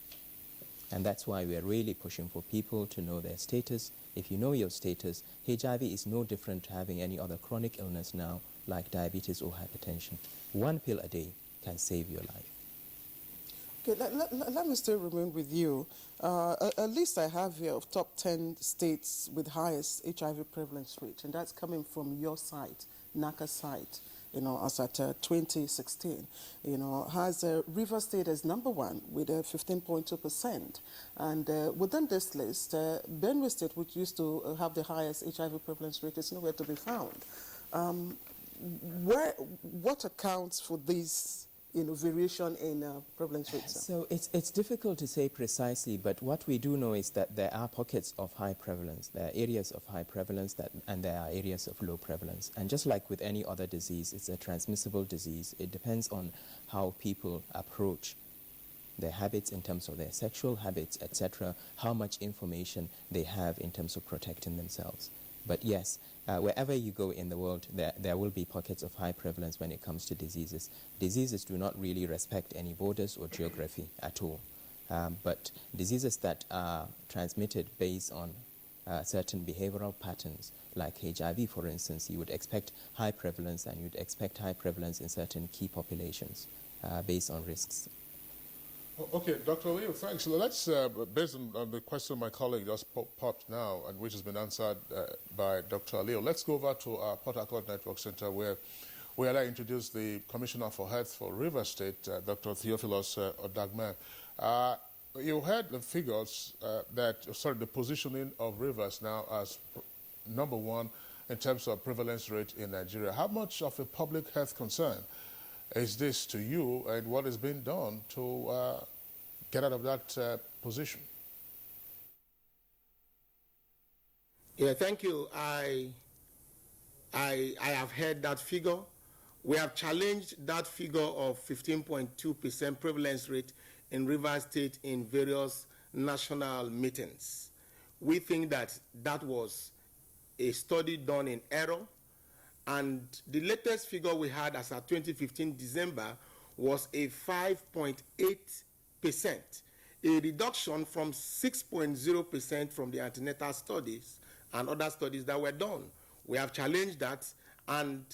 And that's why we're really pushing for people to know their status. If you know your status, HIV is no different to having any other chronic illness now, like diabetes or hypertension. One pill a day can save your life. Okay, let me still remain with you. A list I have here of top 10 states with highest HIV prevalence rate, and that's coming from your site, NACA site, as at 2016, has Rivers State as #1 with 15.2%. And within this list, Benue State, which used to have the highest HIV prevalence rate, is nowhere to be found. What accounts for this variation in prevalence rates? So it's difficult to say precisely, but what we do know is that there are pockets of high prevalence. There are areas of high prevalence and there are areas of low prevalence. And just like with any other disease, it's a transmissible disease. It depends on how people approach their habits in terms of their sexual habits, etc., how much information they have in terms of protecting themselves. But yes, wherever you go in the world, there will be pockets of high prevalence when it comes to diseases. Diseases do not really respect any borders or geography at all. But diseases that are transmitted based on certain behavioral patterns, like HIV, for instance, you would expect high prevalence, and you'd expect high prevalence in certain key populations based on risks. Okay, Dr. Leo, thanks. Let's, based on the question my colleague just popped now, and which has been answered by Dr. Leo, let's go over to our Port Harcourt Network Center, where we are to introduce the Commissioner for Health for Rivers State, Dr. Theophilus Odagman. You heard the figures the positioning of Rivers now as #1 in terms of prevalence rate in Nigeria. How much of a public health concern is this to you, and what is being done to get out of that position? Yeah, thank you. I have heard that figure. We have challenged that figure of 15.2% prevalence rate in Rivers State in various national meetings. We think that that was a study done in error. And the latest figure we had as of 2015 December was a 5.8%, a reduction from 6.0% from the antenatal studies and other studies that were done. We have challenged that, and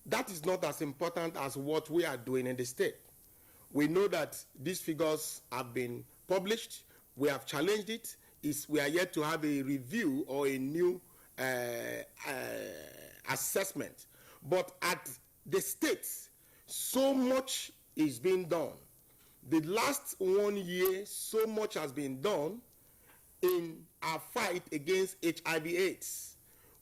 that is not as important as what we are doing in the state. We know that these figures have been published. We have challenged it. We are yet to have a review or a new assessment. But at the states, so much is being done. The last 1 year, so much has been done in our fight against HIV/AIDS.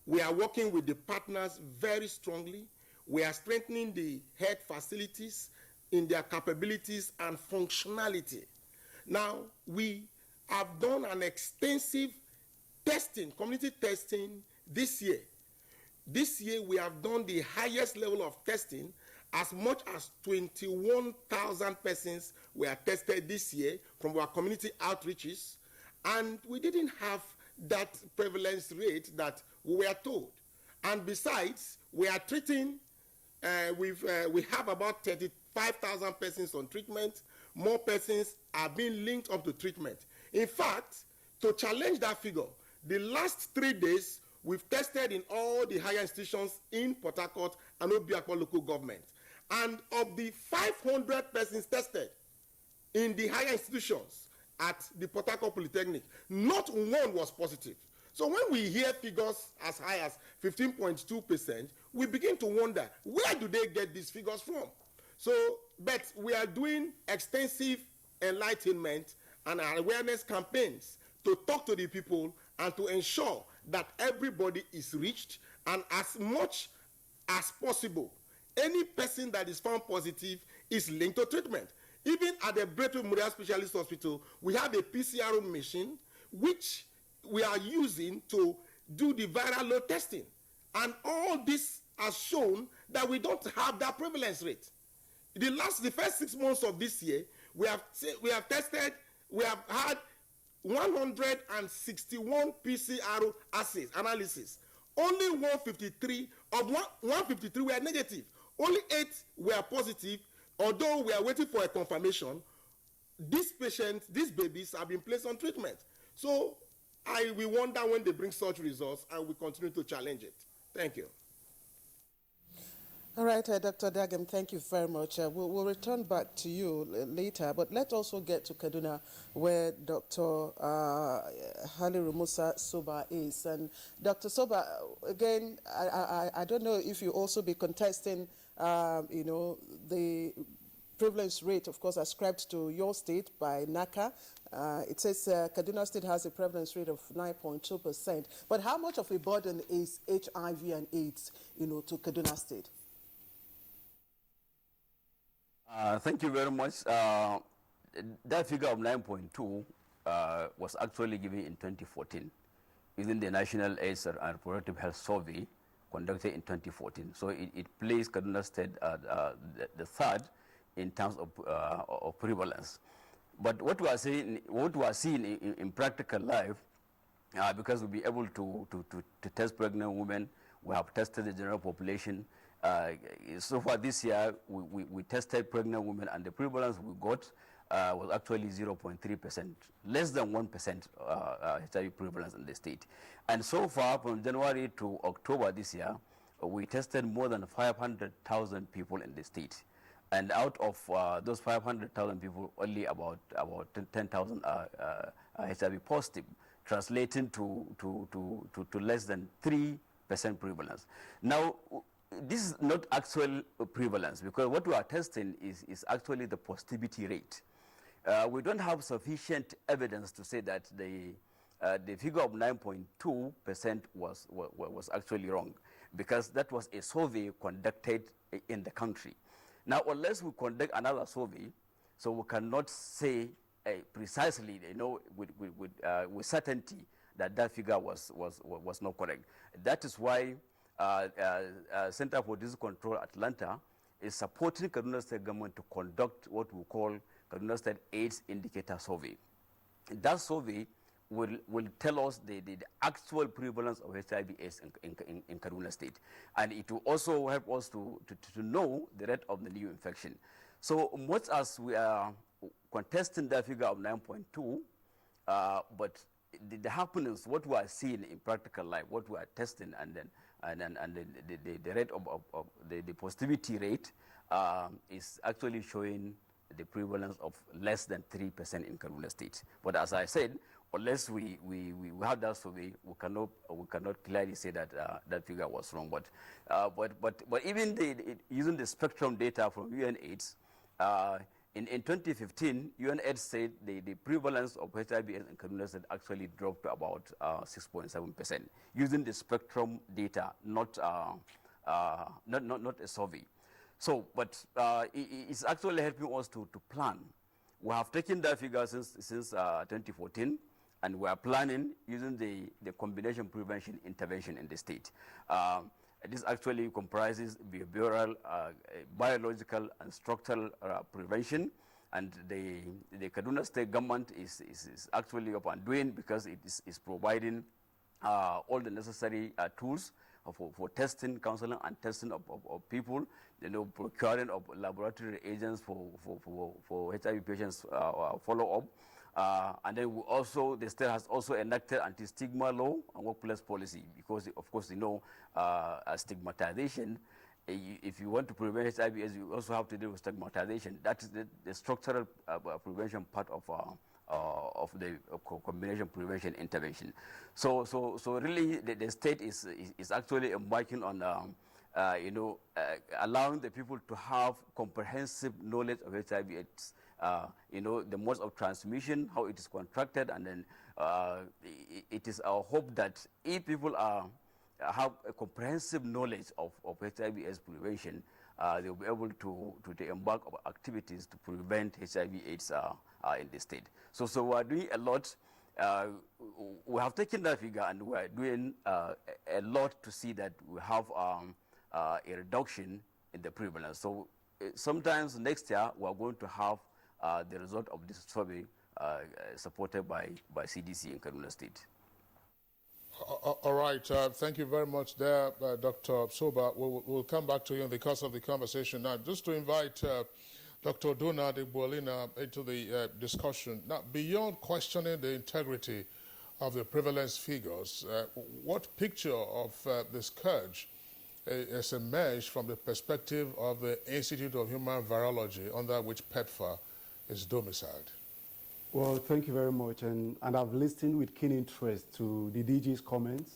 We are working with the partners very strongly. We are strengthening the health facilities in their capabilities and functionality. Now, we have done an extensive testing, community testing this year. This year, we have done the highest level of testing. As much as 21,000 persons were tested this year from our community outreaches, and we didn't have that prevalence rate that we were told. And besides, we are treating, we have about 35,000 persons on treatment. More persons are being linked up to treatment. In fact, to challenge that figure, the last 3 days, we've tested in all the higher institutions in Port Harcourt and Obiakpo local government. And of the 500 persons tested in the higher institutions at the Port Harcourt Polytechnic, not one was positive. So when we hear figures as high as 15.2%, we begin to wonder, where do they get these figures from? So, but we are doing extensive enlightenment and awareness campaigns to talk to the people and to ensure that everybody is reached, and as much as possible, any person that is found positive is linked to treatment. Even at the Breto Memorial Specialist Hospital, we have a PCR machine which we are using to do the viral load testing. And all this has shown that we don't have that prevalence rate. The first 6 months of this year, we have had 161 PCR assays, analysis. Only 153 were negative. Only 8 were positive, although we are waiting for a confirmation. These patients, these babies have been placed on treatment. So we wonder when they bring such results, and we continue to challenge it. Thank you. All right, Dr. Dagem, thank you very much. We'll return back to you later, but let's also get to Kaduna, where Dr. Haliru Musa Soba is. And Dr. Soba, again, I don't know if you also be contesting, the prevalence rate, of course, ascribed to your state by NACA. It says Kaduna State has a prevalence rate of 9.2%. But how much of a burden is HIV and AIDS, to Kaduna State? Thank you very much. That figure of 9.2 was actually given in 2014 within the National AIDS and Reproductive Health Survey conducted in 2014. So it placed Kaduna State the third in terms of prevalence. But what we are seeing in practical life, because we'll be able to test pregnant women, we have tested the general population. So far this year, we tested pregnant women, and the prevalence we got was actually 0.3%, less than 1% HIV prevalence in the state. And so far, from January to October this year, we tested more than 500,000 people in the state. And out of those 500,000 people, only about 10,000 are HIV positive, translating to less than 3% prevalence. Now, this is not actual prevalence, because what we are testing is actually the positivity rate. We don't have sufficient evidence to say that the figure of 9.2% was actually wrong, because that was a survey conducted in the country. Now, unless we conduct another survey, so we cannot say precisely, with certainty that figure was not correct. That is why Center for Disease Control Atlanta is supporting Kaduna State government to conduct what we call Kaduna State AIDS Indicator Survey. That survey will tell us the actual prevalence of HIV/AIDS in Kaduna State, and it will also help us to know the rate of the new infection. So much as we are contesting that figure of 9.2, but the happenings, what we are seeing in practical life, what we are testing, and the rate of the positivity rate is actually showing the prevalence of less than 3% in Kaduna State. But as I said, unless we have that survey, we cannot clearly say that that figure was wrong. But even using the spectrum data from UNAIDS, in 2015, UNAIDS said the prevalence of HIV in Kaduna State actually dropped to about 6.7%, using the spectrum data, not a survey. So, but it's actually helping us to plan. We have taken that figure since 2014, and we are planning using the combination prevention intervention in the state. This actually comprises behavioral, biological, and structural prevention. And the Kaduna State government is actually up and doing, because it is providing all the necessary tools for testing, counseling, and testing of people, procuring of laboratory agents for HIV patients follow-up. And then the state has also enacted anti-stigma law and workplace policy, because of course, stigmatization, if you want to prevent HIV, you also have to deal with stigmatization. That is the structural prevention part of the combination prevention intervention. So really the state is actually embarking on allowing the people to have comprehensive knowledge of HIV/AIDS you know, the modes of transmission, how it is contracted, and then it is our hope that if people have a comprehensive knowledge of HIV/AIDS prevention, they will be able to embark on activities to prevent HIV/AIDS in the state. So we are doing a lot. We have taken that figure and we are doing a lot to see that we have a reduction in the prevalence. So sometimes next year we are going to have the result of this survey supported by CDC in Kaduna State. All right. Thank you very much there, Dr. Soba. We'll come back to you in the course of the conversation. Now, just to invite Dr. Donald Igbolina into the discussion. Now, beyond questioning the integrity of the prevalence figures, what picture of the scourge has emerged from the perspective of the Institute of Human Virology, under which PEPFAR is domiciled? Well, thank you very much. And I've listened with keen interest to the DG's comments,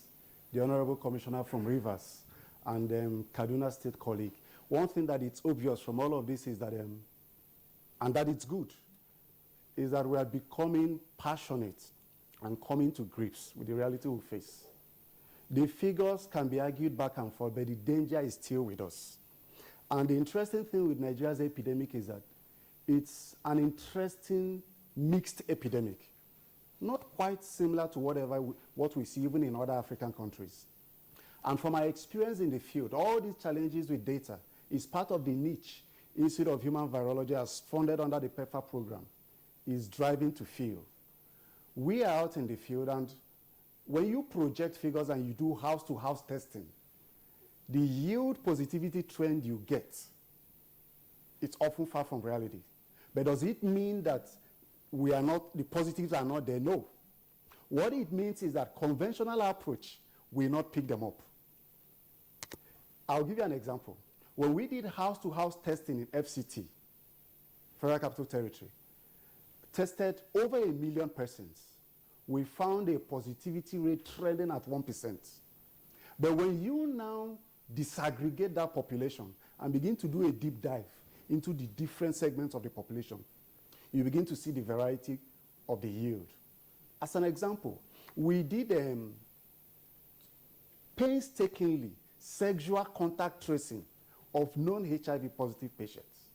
the Honorable Commissioner from Rivers, and Kaduna State colleague. One thing that it's obvious from all of this is that, and that it's good, is that we are becoming passionate and coming to grips with the reality we face. The figures can be argued back and forth, but the danger is still with us. And the interesting thing with Nigeria's epidemic is that it's an interesting mixed epidemic, not quite similar to what we see even in other African countries. And from my experience in the field, all these challenges with data is part of the niche Institute of Human Virology has funded under the PEPFAR program is driving to field. We are out in the field, and when you project figures and you do house-to-house testing, the yield positivity trend you get, it's often far from reality. But does it mean that the positives are not there? No. What it means is that conventional approach will not pick them up. I'll give you an example. When we did house-to-house testing in FCT, Federal Capital Territory, tested over 1 million persons, we found a positivity rate trending at 1%. But when you now disaggregate that population and begin to do a deep dive into the different segments of the population, you begin to see the variety of the yield. As an example, we did painstakingly sexual contact tracing of known HIV positive patients.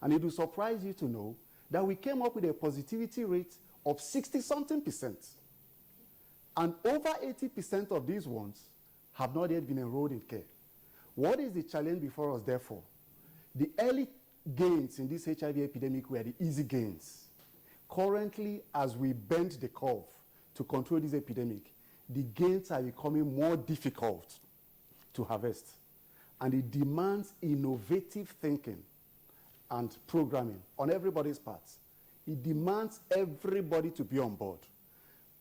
And it will surprise you to know that we came up with a positivity rate of 60-something%. And over 80% of these ones have not yet been enrolled in care. What is the challenge before us, therefore? The early gains in this HIV epidemic were the easy gains. Currently, as we bend the curve to control this epidemic, the gains are becoming more difficult to harvest. And it demands innovative thinking and programming on everybody's parts. It demands everybody to be on board.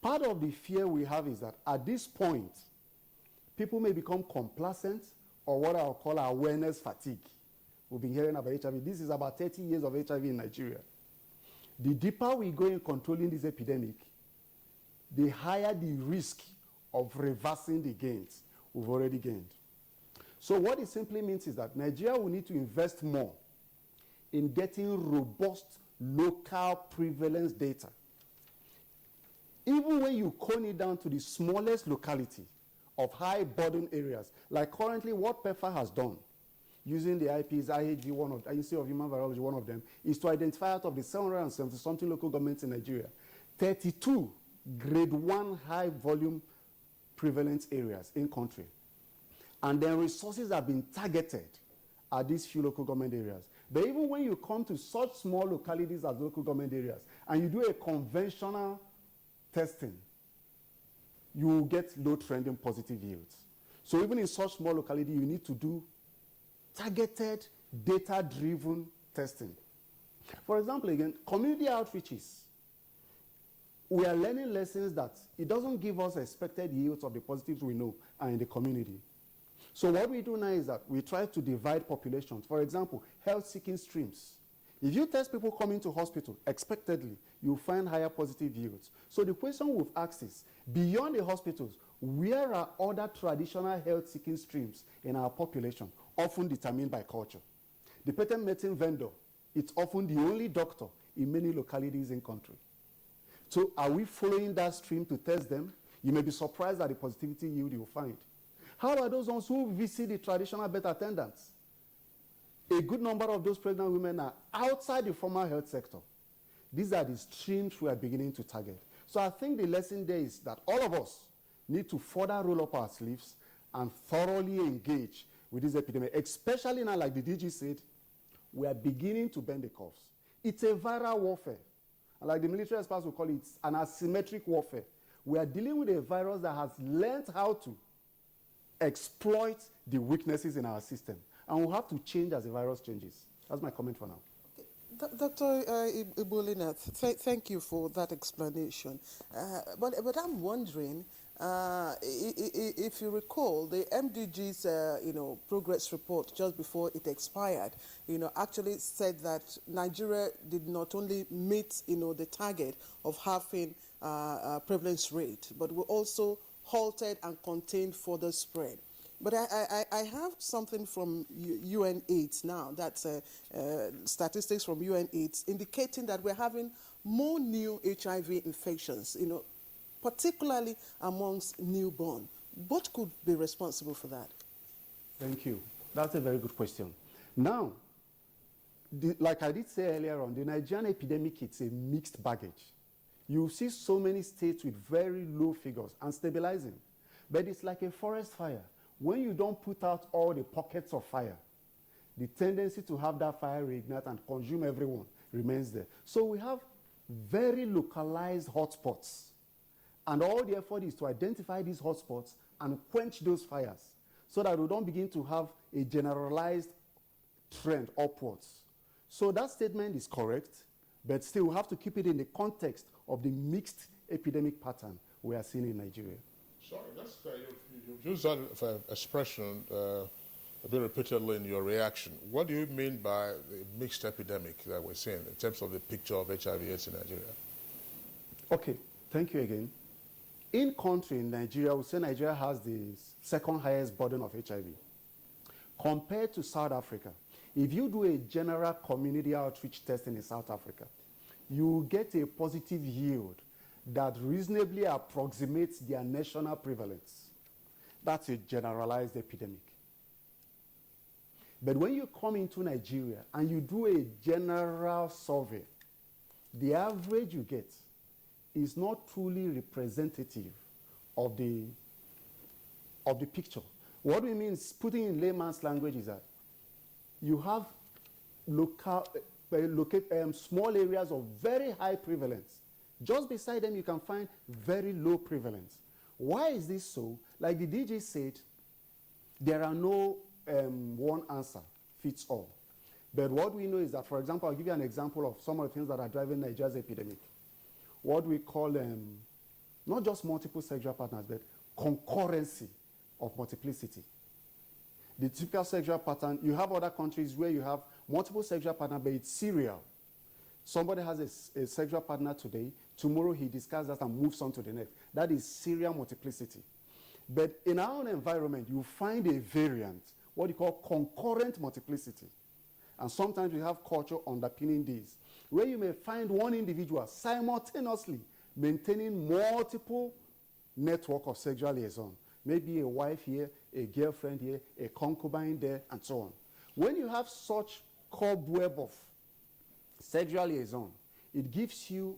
Part of the fear we have is that at this point, people may become complacent or what I'll call awareness fatigue. We've been hearing about HIV. This is about 30 years of HIV in Nigeria. The deeper we go in controlling this epidemic, the higher the risk of reversing the gains we've already gained. So what it simply means is that Nigeria will need to invest more in getting robust local prevalence data. Even when you cone it down to the smallest locality of high burden areas, like currently what PEPFAR has done, using the IPs, IHV, Institute of Human Virology, one of them, is to identify out of the 770-something local governments in Nigeria, 32 grade 1 high volume prevalence areas in country. And then resources have been targeted at these few local government areas. But even when you come to such small localities as local government areas, and you do a conventional testing, you will get low trending positive yields. So even in such small locality, you need to do targeted, data-driven testing. For example, again, community outreaches. We are learning lessons that it doesn't give us expected yields of the positives we know are in the community. So what we do now is that we try to divide populations. For example, health-seeking streams. If you test people coming to hospital, expectedly, you'll find higher positive yields. So the question we've asked is, beyond the hospitals, where are other traditional health-seeking streams in our population, often determined by culture? The patent medicine vendor, it's often the only doctor in many localities in country. So are we following that stream to test them? You may be surprised at the positivity yield you'll find. How about those ones who visit the traditional birth attendants? A good number of those pregnant women are outside the formal health sector. These are the streams we are beginning to target. So I think the lesson there is that all of us need to further roll up our sleeves and thoroughly engage with this epidemic, especially now, like the DG said, we are beginning to bend the curves. It's a viral warfare. And like the military experts will call it, it's an asymmetric warfare. We are dealing with a virus that has learned how to exploit the weaknesses in our system. And we'll have to change as the virus changes. That's my comment for now. Dr. Ibolina, thank you for that explanation. But I'm wondering, if you recall, the MDG's progress report just before it expired, actually said that Nigeria did not only meet the target of halving prevalence rate, but we also halted and contained further spread. But I have something from UNAIDS now, that's statistics from UNAIDS indicating that we're having more new HIV infections, particularly amongst newborn. What could be responsible for that? Thank you. That's a very good question. Now, like I did say earlier on, the Nigerian epidemic, it's a mixed baggage. You see so many states with very low figures and stabilizing. But it's like a forest fire. When you don't put out all the pockets of fire, the tendency to have that fire reignite and consume everyone remains there. So we have very localized hotspots. And all the effort is to identify these hotspots and quench those fires so that we don't begin to have a generalized trend upwards. So that statement is correct, but still we have to keep it in the context of the mixed epidemic pattern we are seeing in Nigeria. Sorry, you've used that expression a bit repeatedly in your reaction. What do you mean by the mixed epidemic that we're seeing in terms of the picture of HIV/AIDS in Nigeria? Okay, thank you again. In country, in Nigeria, we say Nigeria has the second highest burden of HIV. Compared to South Africa, if you do a general community outreach testing in South Africa, you get a positive yield that reasonably approximates their national prevalence. That's a generalized epidemic. But when you come into Nigeria and you do a general survey, the average you get is not truly representative of the picture. What we mean is, putting in layman's language, is that you have small areas of very high prevalence. Just beside them, you can find very low prevalence. Why is this so? Like the DG said, there are no one answer fits all. But what we know is that, for example, I'll give you an example of some of the things that are driving Nigeria's epidemic. What we call not just multiple sexual partners, but concurrency of multiplicity. The typical sexual pattern, you have other countries where you have multiple sexual partners, but it's serial. Somebody has a sexual partner today, tomorrow he discards that and moves on to the next. That is serial multiplicity. But in our own environment, you find a variant, what you call concurrent multiplicity. And sometimes we have culture underpinning these, where you may find one individual simultaneously maintaining multiple network of sexual liaison. Maybe a wife here, a girlfriend here, a concubine there, and so on. When you have such cobweb of sexual liaison, it gives you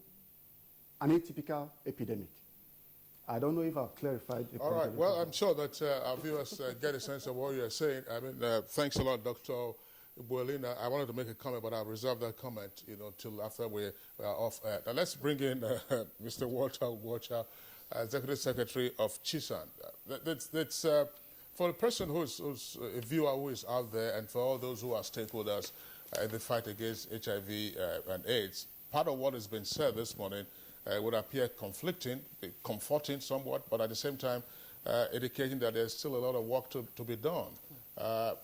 an atypical epidemic. I don't know if I've clarified. All right. Well, I'm sure that our viewers get a sense of what you're saying. I mean, thanks a lot, Dr. Ibolina. I wanted to make a comment, but I'll reserve that comment, till after we are off air. Now, let's bring in Mr. Walter Ubocha, Executive Secretary of CHISAN. That's for a person who's a viewer who is out there, and for all those who are stakeholders in the fight against HIV and AIDS, part of what has been said this morning would appear conflicting, comforting somewhat, but at the same time indicating that there's still a lot of work to be done.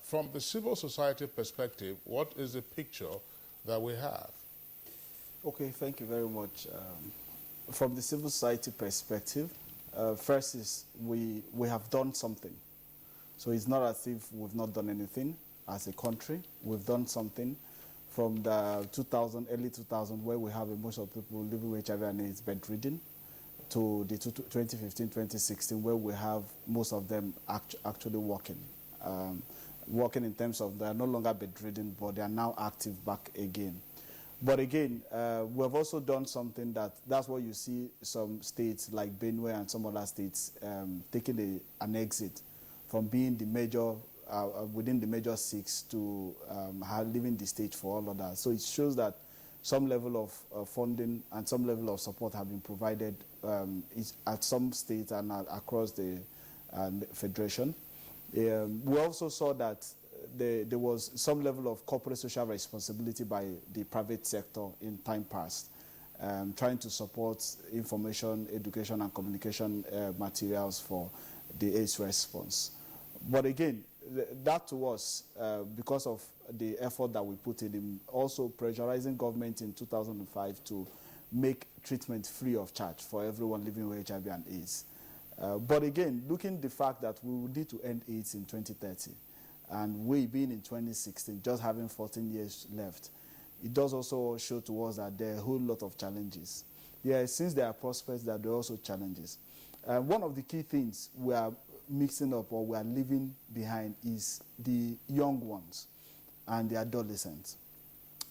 From the civil society perspective, what is the picture that we have? Okay, thank you very much. From the civil society perspective, first is we have done something. So it's not as if we've not done anything as a country. We've done something. from the early 2000, where we have most of people living with HIV and AIDS bedridden, to the 2015-2016, where we have most of them actually working. Working in terms of they are no longer bedridden, but they are now active back again. But again, we have also done something that's what you see some states like Benue and some other states taking an exit from being the major, within the major six to leaving the stage for all others. So it shows that some level of funding and some level of support have been provided at some states and across the federation. We also saw that there was some level of corporate social responsibility by the private sector in time past, trying to support information, education, and communication materials for the AIDS response. But again, that to us, because of the effort that we put in also pressurizing government in 2005 to make treatment free of charge for everyone living with HIV and AIDS. But again, looking at the fact that we will need to end AIDS in 2030, and we being in 2016, just having 14 years left, it does also show to us that there are a whole lot of challenges. Yeah, since there are prospects, there are also challenges. One of the key things we are mixing up or we are leaving behind is the young ones and the adolescents.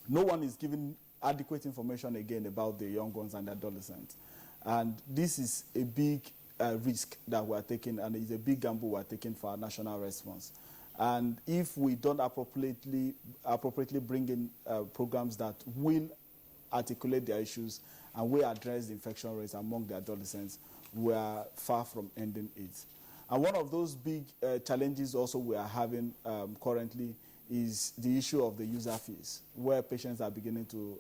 No one is giving adequate information again about the young ones and the adolescents. And this is a big risk that we are taking, and it's a big gamble we are taking for our national response. And if we don't appropriately bring in programs that will articulate their issues and will address the infection rates among the adolescents, we are far from ending it. And one of those big challenges also we are having currently is the issue of the user fees, where patients are beginning to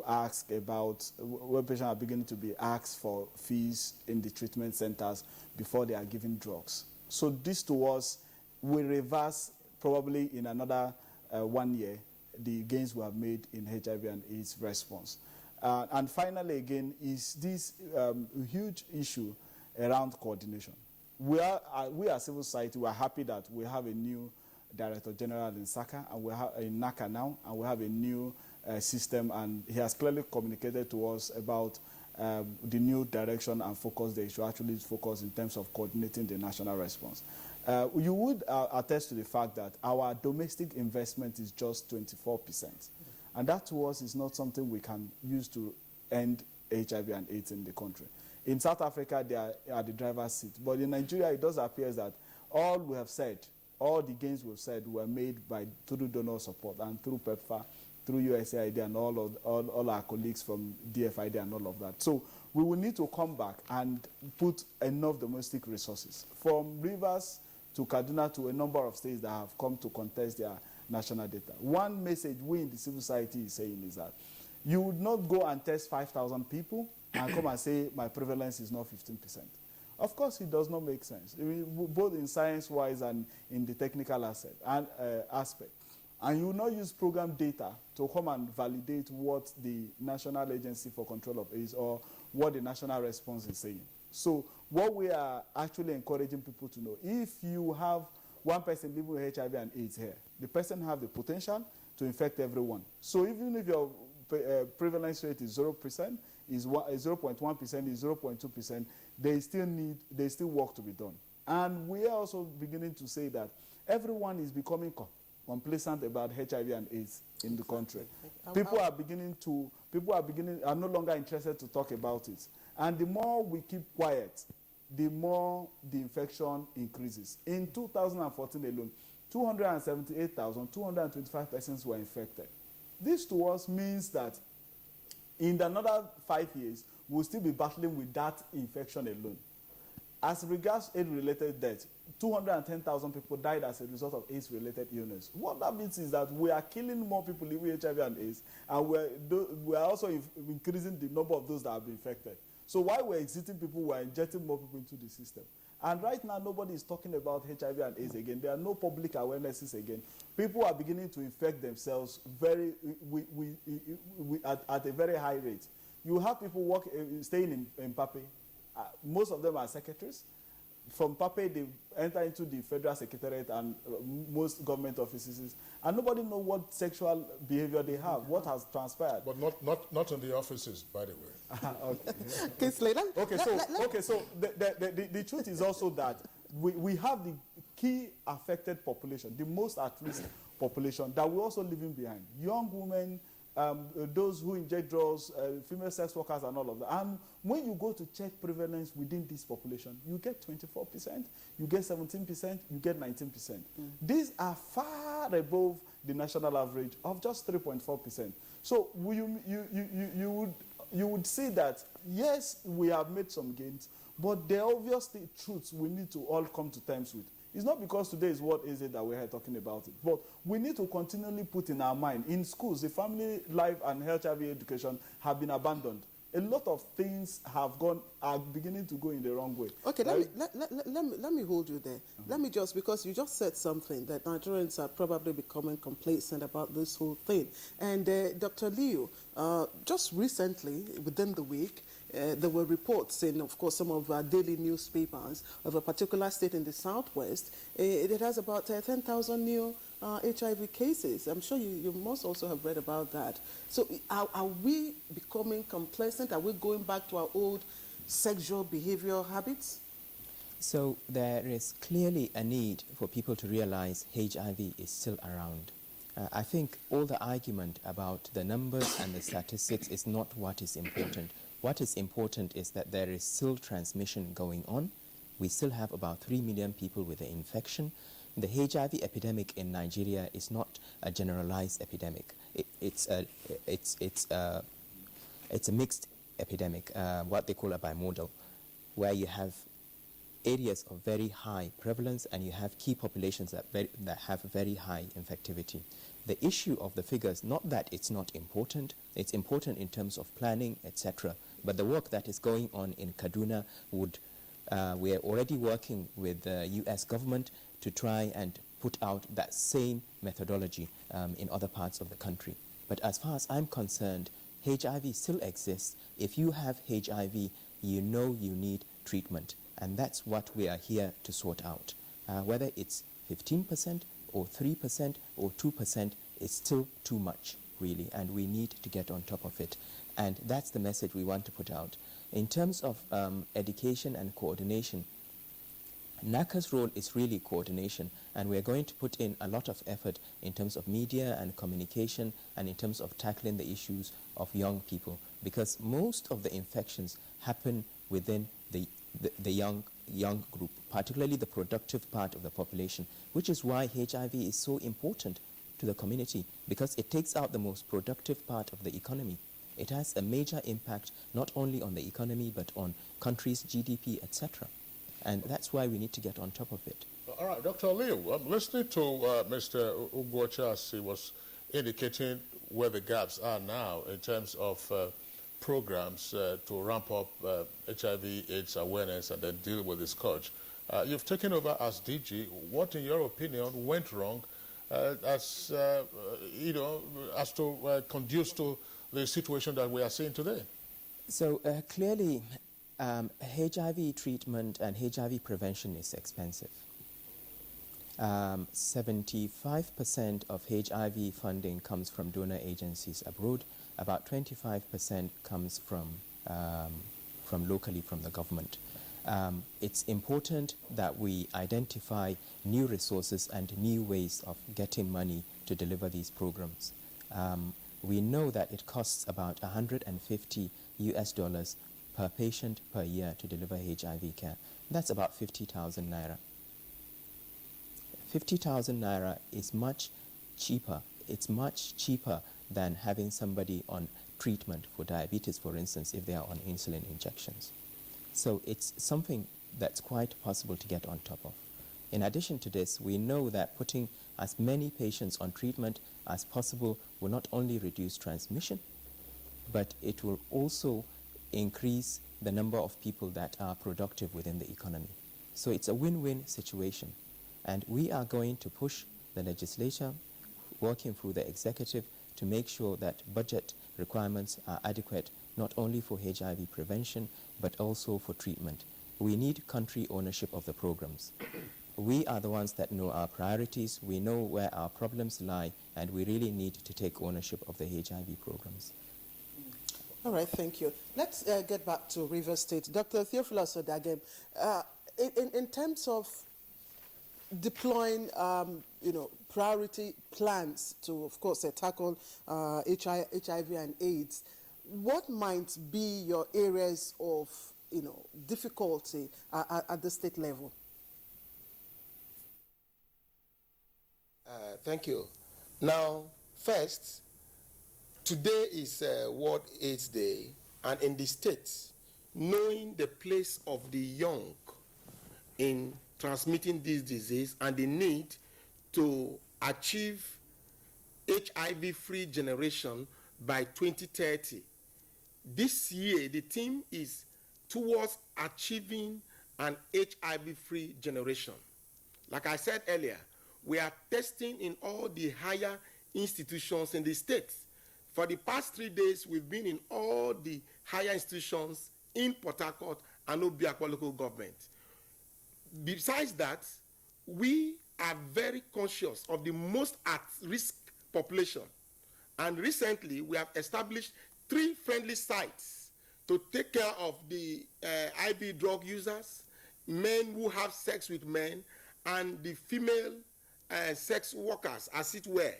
ask about, where patients are beginning to be asked for fees in the treatment centers before they are given drugs. So this to us will reverse probably in another 1 year the gains we have made in HIV and AIDS response. And finally, again, is this huge issue around coordination. We as civil society, we are happy that we have a new Director General in SACA, and we have in NACA now, and we have a new system, and he has clearly communicated to us about the new direction and focus they should actually focus in terms of coordinating the national response. You would attest to the fact that our domestic investment is just 24%. And that to us is not something we can use to end HIV and AIDS in the country. In South Africa, they are at the driver's seat. But in Nigeria, it does appear that all we have said, all the gains we've said were made through donor support and through PEPFAR, through USAID and all our colleagues from DFID and all of that. So we will need to come back and put enough domestic resources from Rivers to Kaduna to a number of states that have come to contest their national data. One message we in the civil society is saying is that you would not go and test 5,000 people and come and say my prevalence is not 15%. Of course, it does not make sense, both in science-wise and in the technical aspect. And you will not use program data to come and validate what the National Agency for Control of AIDS or what the national response is saying. So what we are actually encouraging people to know, if you have one person living with HIV and AIDS here, the person has the potential to infect everyone. So even if your prevalence rate is 0%, is 0.1%, is 0.2%, there is still work to be done. And we are also beginning to say that everyone is becoming complacent about HIV and AIDS in the country. People are no longer interested to talk about it. And the more we keep quiet, the more the infection increases. In 2014 alone, 278,225 persons were infected. This to us means that in another 5 years, we'll still be battling with that infection alone. As regards AIDS-related deaths, 210,000 people died as a result of AIDS-related illness. What that means is that we are killing more people living with HIV and AIDS, and we are also increasing the number of those that have been infected. So while we're exiting people, we're injecting more people into the system. And right now, nobody is talking about HIV and AIDS again. There are no public awarenesses again. People are beginning to infect themselves at a very high rate. You have people staying in Pape. Most of them are secretaries. from Pape, they enter into the Federal Secretariat and most government offices, and nobody knows what sexual behavior they have, what has transpired. But not in the offices, by the way. Okay, so the truth is also that we have the key affected population, the most at risk population that we're also leaving behind. Young women, those who inject drugs, female sex workers and all of that. And when you go to check prevalence within this population, you get 24%, you get 17%, you get 19%. These are far above the national average of just 3.4%. So you would see that, yes, we have made some gains, but there are obviously truths we need to all come to terms with. It's not because today is World AIDS that we're here talking about it, but we need to continually put in our mind, in schools, the family life and HIV education have been abandoned. A lot of things are beginning to go in the wrong way. Okay, let me hold you there. Let me just, because you just said something that Nigerians are probably becoming complacent about this whole thing. And Dr. Leo, just recently, within the week, there were reports in, of course, some of our daily newspapers of a particular state in the southwest. It has about 10,000 new HIV cases. I'm sure you must also have read about that. So are we becoming complacent? Are we going back to our old sexual behavioral habits? So there is clearly a need for people to realize HIV is still around. I think all the argument about the numbers and the statistics is not what is important. What is important is that there is still transmission going on. We still have about 3 million people with the infection. The HIV epidemic in Nigeria is not a generalized epidemic. It's a mixed epidemic, what they call a bimodal, where you have areas of very high prevalence and you have key populations that have very high infectivity. The issue of the figures, not that it's not important, it's important in terms of planning, etc. But the work that is going on in Kaduna we are already working with the US government to try and put out that same methodology in other parts of the country. But as far as I'm concerned, HIV still exists. If you have HIV, you know you need treatment. And that's what we are here to sort out. Whether it's 15% or 3% or 2%, it's still too much, really, and we need to get on top of it. And that's the message we want to put out. In terms of education and coordination, NACA's role is really coordination, and we're going to put in a lot of effort in terms of media and communication and in terms of tackling the issues of young people, because most of the infections happen within the young group, particularly the productive part of the population, which is why HIV is so important to the community, because it takes out the most productive part of the economy. It has a major impact not only on the economy but on countries' GDP, etc. And that's why we need to get on top of it. All right, Dr. Leo, I'm listening to Mr. Ugwocha as he was indicating where the gaps are now in terms of programs to ramp up HIV/AIDS awareness and then deal with the scourge. You've taken over as DG. What, in your opinion, went wrong as to conduce to the situation that we are seeing today? So clearly, HIV treatment and HIV prevention is expensive. 75% of HIV funding comes from donor agencies abroad. About 25% comes from locally from the government. It's important that we identify new resources and new ways of getting money to deliver these programs. We know that it costs about $150 per patient per year to deliver HIV care. That's about 50,000 naira. 50,000 naira is much cheaper. It's much cheaper than having somebody on treatment for diabetes, for instance, if they are on insulin injections. So it's something that's quite possible to get on top of. In addition to this, we know that putting as many patients on treatment as possible will not only reduce transmission, but it will also increase the number of people that are productive within the economy. So it's a win-win situation. And we are going to push the legislature, working through the executive, to make sure that budget requirements are adequate, not only for HIV prevention, but also for treatment. We need country ownership of the programs. We are the ones that know our priorities, we know where our problems lie, and we really need to take ownership of the HIV programs. All right, thank you. Let's get back to Rivers State. Dr. Theophilus Odagem, in terms of deploying, priority plans to, of course, tackle HIV and AIDS, what might be your areas of, difficulty at the state level? Thank you. Now, first, today is World AIDS Day, and in the States, knowing the place of the young in transmitting this disease and the need to achieve HIV-free generation by 2030, this year the theme is towards achieving an HIV-free generation. Like I said earlier, we are testing in all the higher institutions in the states. For the past 3 days, we've been in all the higher institutions in Port Harcourt and Obiakwa local government. Besides that, we are very conscious of the most at-risk population. And recently, we have established 3 friendly sites to take care of the IV drug users, men who have sex with men, and the female sex workers, as it were,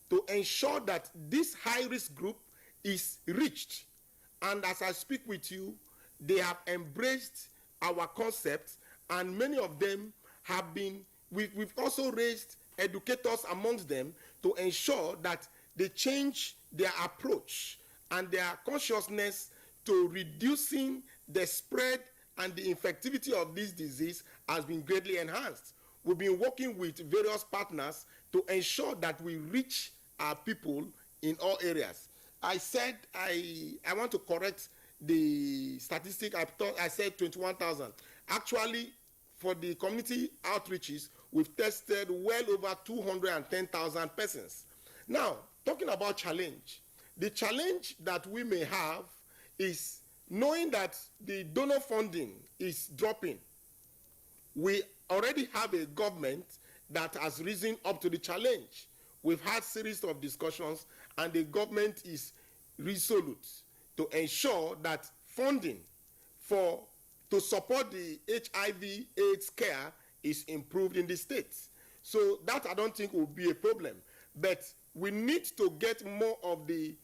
to ensure that this high-risk group is reached. And as I speak with you, they have embraced our concept, and many of them have been, we've also raised educators amongst them to ensure that they change their approach and their consciousness to reducing the spread and the infectivity of this disease has been greatly enhanced. We've been working with various partners to ensure that we reach our people in all areas. I said I want to correct the statistic. I said 21,000. Actually, for the community outreaches, we've tested well over 210,000 persons. Now, talking about challenge, the challenge that we may have is knowing that the donor funding is dropping. We already have a government that has risen up to the challenge. We've had series of discussions, and the government is resolute to ensure that funding to support the HIV/AIDS care is improved in the states. So that I don't think will be a problem. But we need to get more of the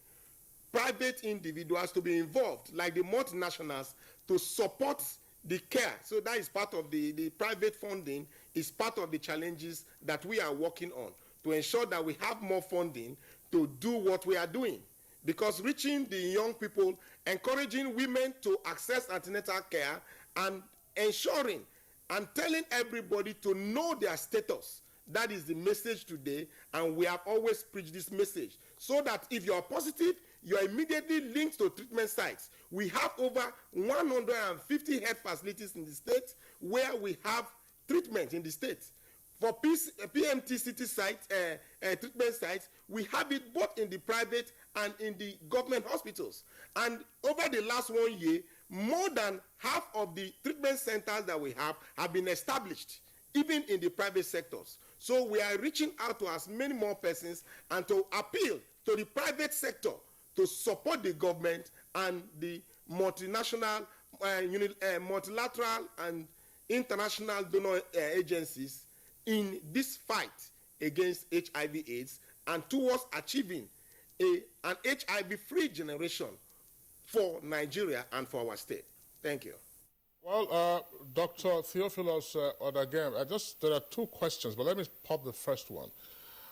private individuals to be involved, like the multinationals, to support the care. So that is part of the private funding, is part of the challenges that we are working on, to ensure that we have more funding to do what we are doing. Because reaching the young people, encouraging women to access antenatal care, and ensuring and telling everybody to know their status, that is the message today, and we have always preached this message. So that if you are positive, you are immediately linked to treatment sites. We have over 150 health facilities in the state where we have treatment in the state. For PMTCT sites, treatment sites, we have it both in the private and in the government hospitals. And over the last 1 year, more than half of the treatment centers that we have been established, even in the private sectors. So we are reaching out to as many more persons and to appeal to the private sector to support the government and the multinational, multilateral and international donor agencies in this fight against HIV/AIDS and towards achieving an HIV-free generation for Nigeria and for our state. Thank you. Well, Dr. Theophilus Odagem, there are 2 questions, but let me pop the first one.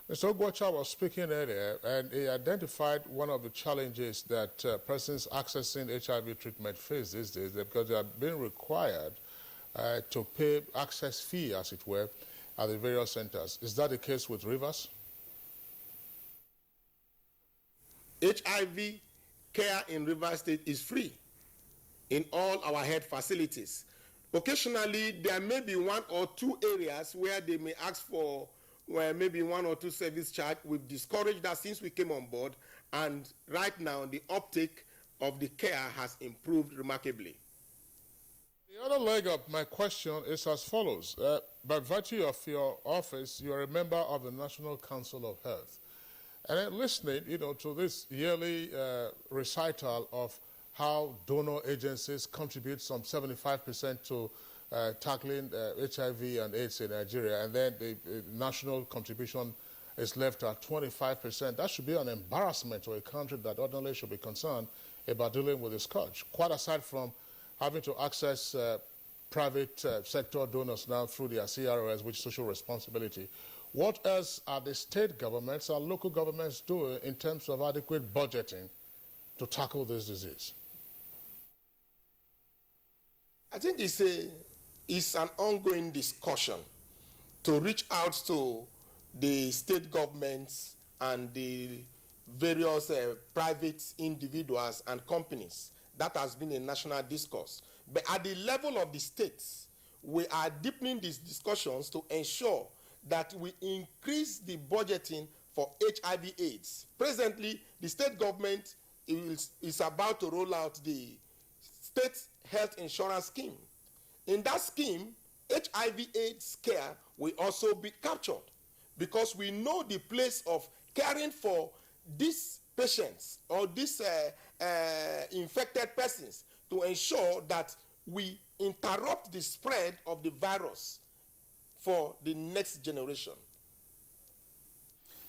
Mr. Ogbocha was speaking earlier, and he identified one of the challenges that persons accessing HIV treatment face these days, because they are being required to pay access fee, as it were, at the various centers. Is that the case with Rivers? HIV care in Rivers State is free in all our health facilities. Occasionally, there may be 1 or 2 areas where they may ask for maybe 1 or 2 service charge. We've discouraged that since we came on board, and right now the uptake of the care has improved remarkably. The other leg of my question is as follows. By virtue of your office, you're a member of the National Council of Health. And then listening, to this yearly recital of how donor agencies contribute some 75% to tackling HIV and AIDS in Nigeria, and then the national contribution is left at 25%. That should be an embarrassment to a country that ordinarily should be concerned about dealing with the scourge, quite aside from having to access private sector donors now through their CROs, which is social responsibility. What else are the state governments and local governments doing in terms of adequate budgeting to tackle this disease? I think it's an ongoing discussion to reach out to the state governments and the various private individuals and companies. That has been a national discourse. But at the level of the states, we are deepening these discussions to ensure that we increase the budgeting for HIV/AIDS. Presently, the state government is about to roll out the state health insurance scheme. In that scheme, HIV/AIDS care will also be captured because we know the place of caring for these patients or these infected persons to ensure that we interrupt the spread of the virus for the next generation.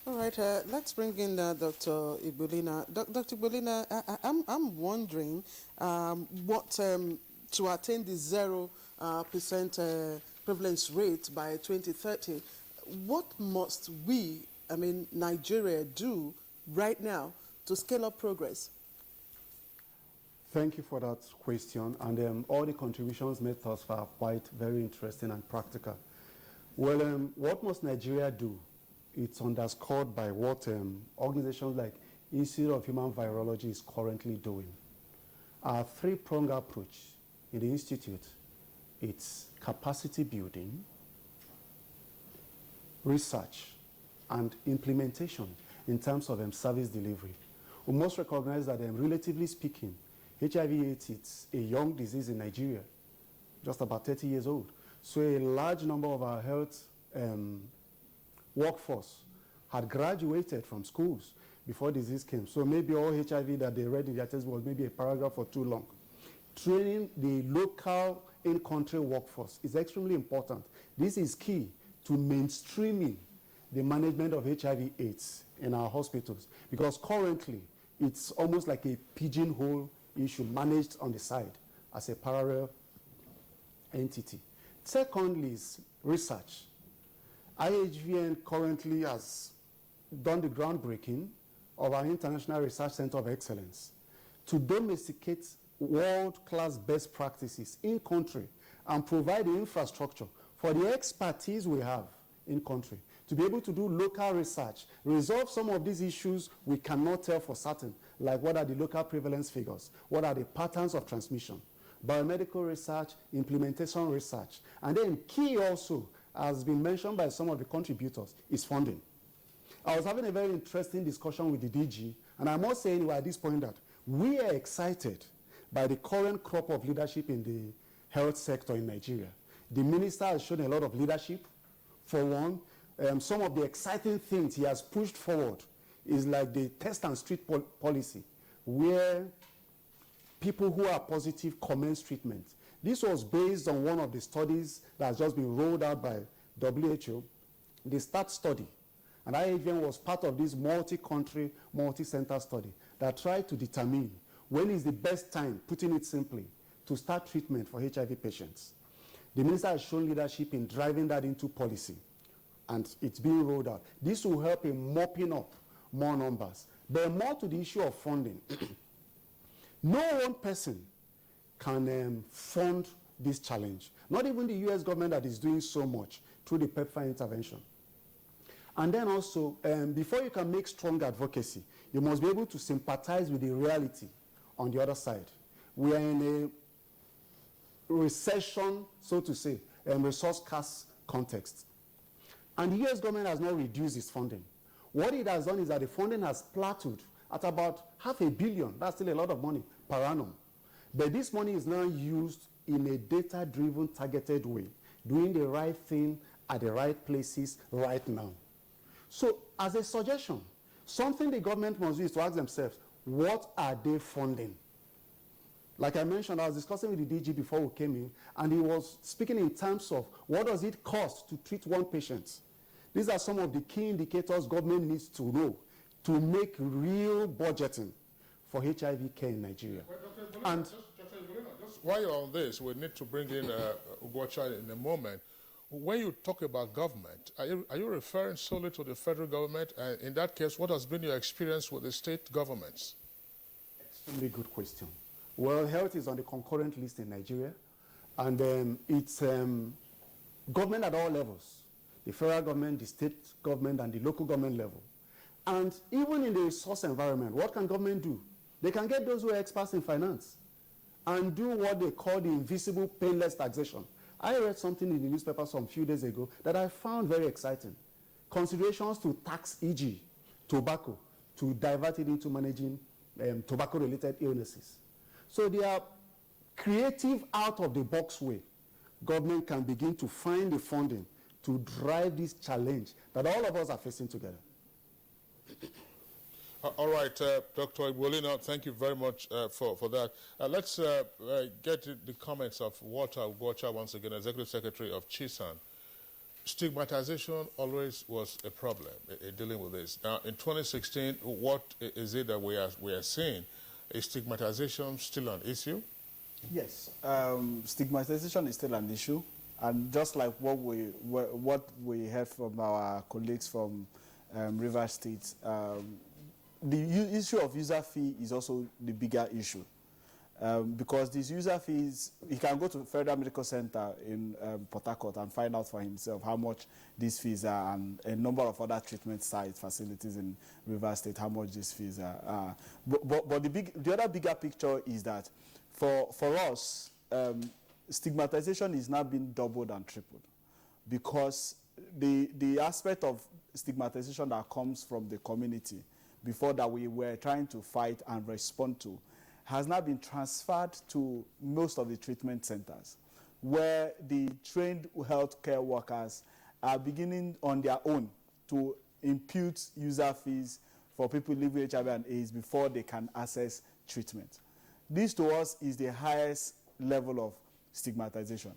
All right, let's bring in Dr. Ibolina. Dr. Ibolina, I'm wondering what to attain the 0% prevalence rate by 2030, what must we, Nigeria, do right now to scale up progress? Thank you for that question, and all the contributions made thus far are quite very interesting and practical. Well, what must Nigeria do? It's underscored by what organizations like Institute of Human Virology is currently doing. Our three-pronged approach in the Institute, it's capacity building, research, and implementation in terms of service delivery. We must recognize that, relatively speaking, HIV/AIDS is a young disease in Nigeria, just about 30 years old. So a large number of our health workforce had graduated from schools before disease came. So maybe all HIV that they read in their textbook was maybe a paragraph or too long. Training the local in-country workforce is extremely important. This is key to mainstreaming the management of HIV/AIDS in our hospitals, because currently it's almost like a pigeonhole issue managed on the side as a parallel entity. Secondly is research. IHVN currently has done the groundbreaking of our International Research Center of Excellence to domesticate world-class best practices in country and provide the infrastructure for the expertise we have in country to be able to do local research, resolve some of these issues we cannot tell for certain, like what are the local prevalence figures, what are the patterns of transmission, biomedical research, implementation research, and then key also, as been mentioned by some of the contributors, is funding. I was having a very interesting discussion with the DG, and I must say anyway at this point that we are excited by the current crop of leadership in the health sector in Nigeria. The minister has shown a lot of leadership. For one, some of the exciting things he has pushed forward is like the test and treat policy, where people who are positive commence treatment. This was based on one of the studies that has just been rolled out by WHO, the START study. And IHVN was part of this multi-country, multi-center study that tried to determine when is the best time, putting it simply, to start treatment for HIV patients. The minister has shown leadership in driving that into policy, and it's being rolled out. This will help in mopping up more numbers. But more to the issue of funding. No one person can fund this challenge. Not even the US government that is doing so much through the PEPFAR intervention. And then also, before you can make strong advocacy, you must be able to sympathize with the reality on the other side. We are in a recession, so to say, resource scarce context. And the US government has not reduced its funding. What it has done is that the funding has plateaued at about $500 million. That's still a lot of money per annum. But this money is now used in a data-driven, targeted way, doing the right thing at the right places right now. So as a suggestion, something the government must do is to ask themselves, what are they funding? Like I mentioned, I was discussing with the DG before we came in, and he was speaking in terms of what does it cost to treat one patient. These are some of the key indicators government needs to know to make real budgeting for HIV care in Nigeria. Well, Dr. while you're on this, we need to bring in Ugwocha in a moment. When you talk about government, are you referring solely to the federal government? And in that case, what has been your experience with the state governments? Extremely good question. Well, health is on the concurrent list in Nigeria, and it's government at all levels, the federal government, the state government, and the local government level. And even in the resource environment, what can government do? They can get those who are experts in finance and do what they call the invisible painless taxation. I read something in the newspaper some few days ago that I found very exciting. Considerations to tax, e.g., tobacco, to divert it into managing tobacco-related illnesses. So they are creative, out-of-the-box way. Government can begin to find the funding to drive this challenge that all of us are facing together. All right, Dr. Igbolina, thank you very much for that. Let's get the comments of Walter Ugwocha once again, Executive Secretary of CHISAN. Stigmatization always was a problem in dealing with this. Now, in 2016, what is it that we are seeing? Is stigmatization still an issue? Yes, stigmatization is still an issue, and just like what we heard from our colleagues from Rivers State, the issue of user fee is also the bigger issue, because these user fees, he can go to Federal Medical Center in Port Harcourt and find out for himself how much these fees are, and a number of other treatment site facilities in Rivers State, how much these fees are. But the other bigger picture is that for us, stigmatization is now being doubled and tripled, because the aspect of stigmatization that comes from the community before that we were trying to fight and respond to has now been transferred to most of the treatment centers, where the trained healthcare workers are beginning on their own to impute user fees for people living with HIV and AIDS before they can access treatment. This to us is the highest level of stigmatization.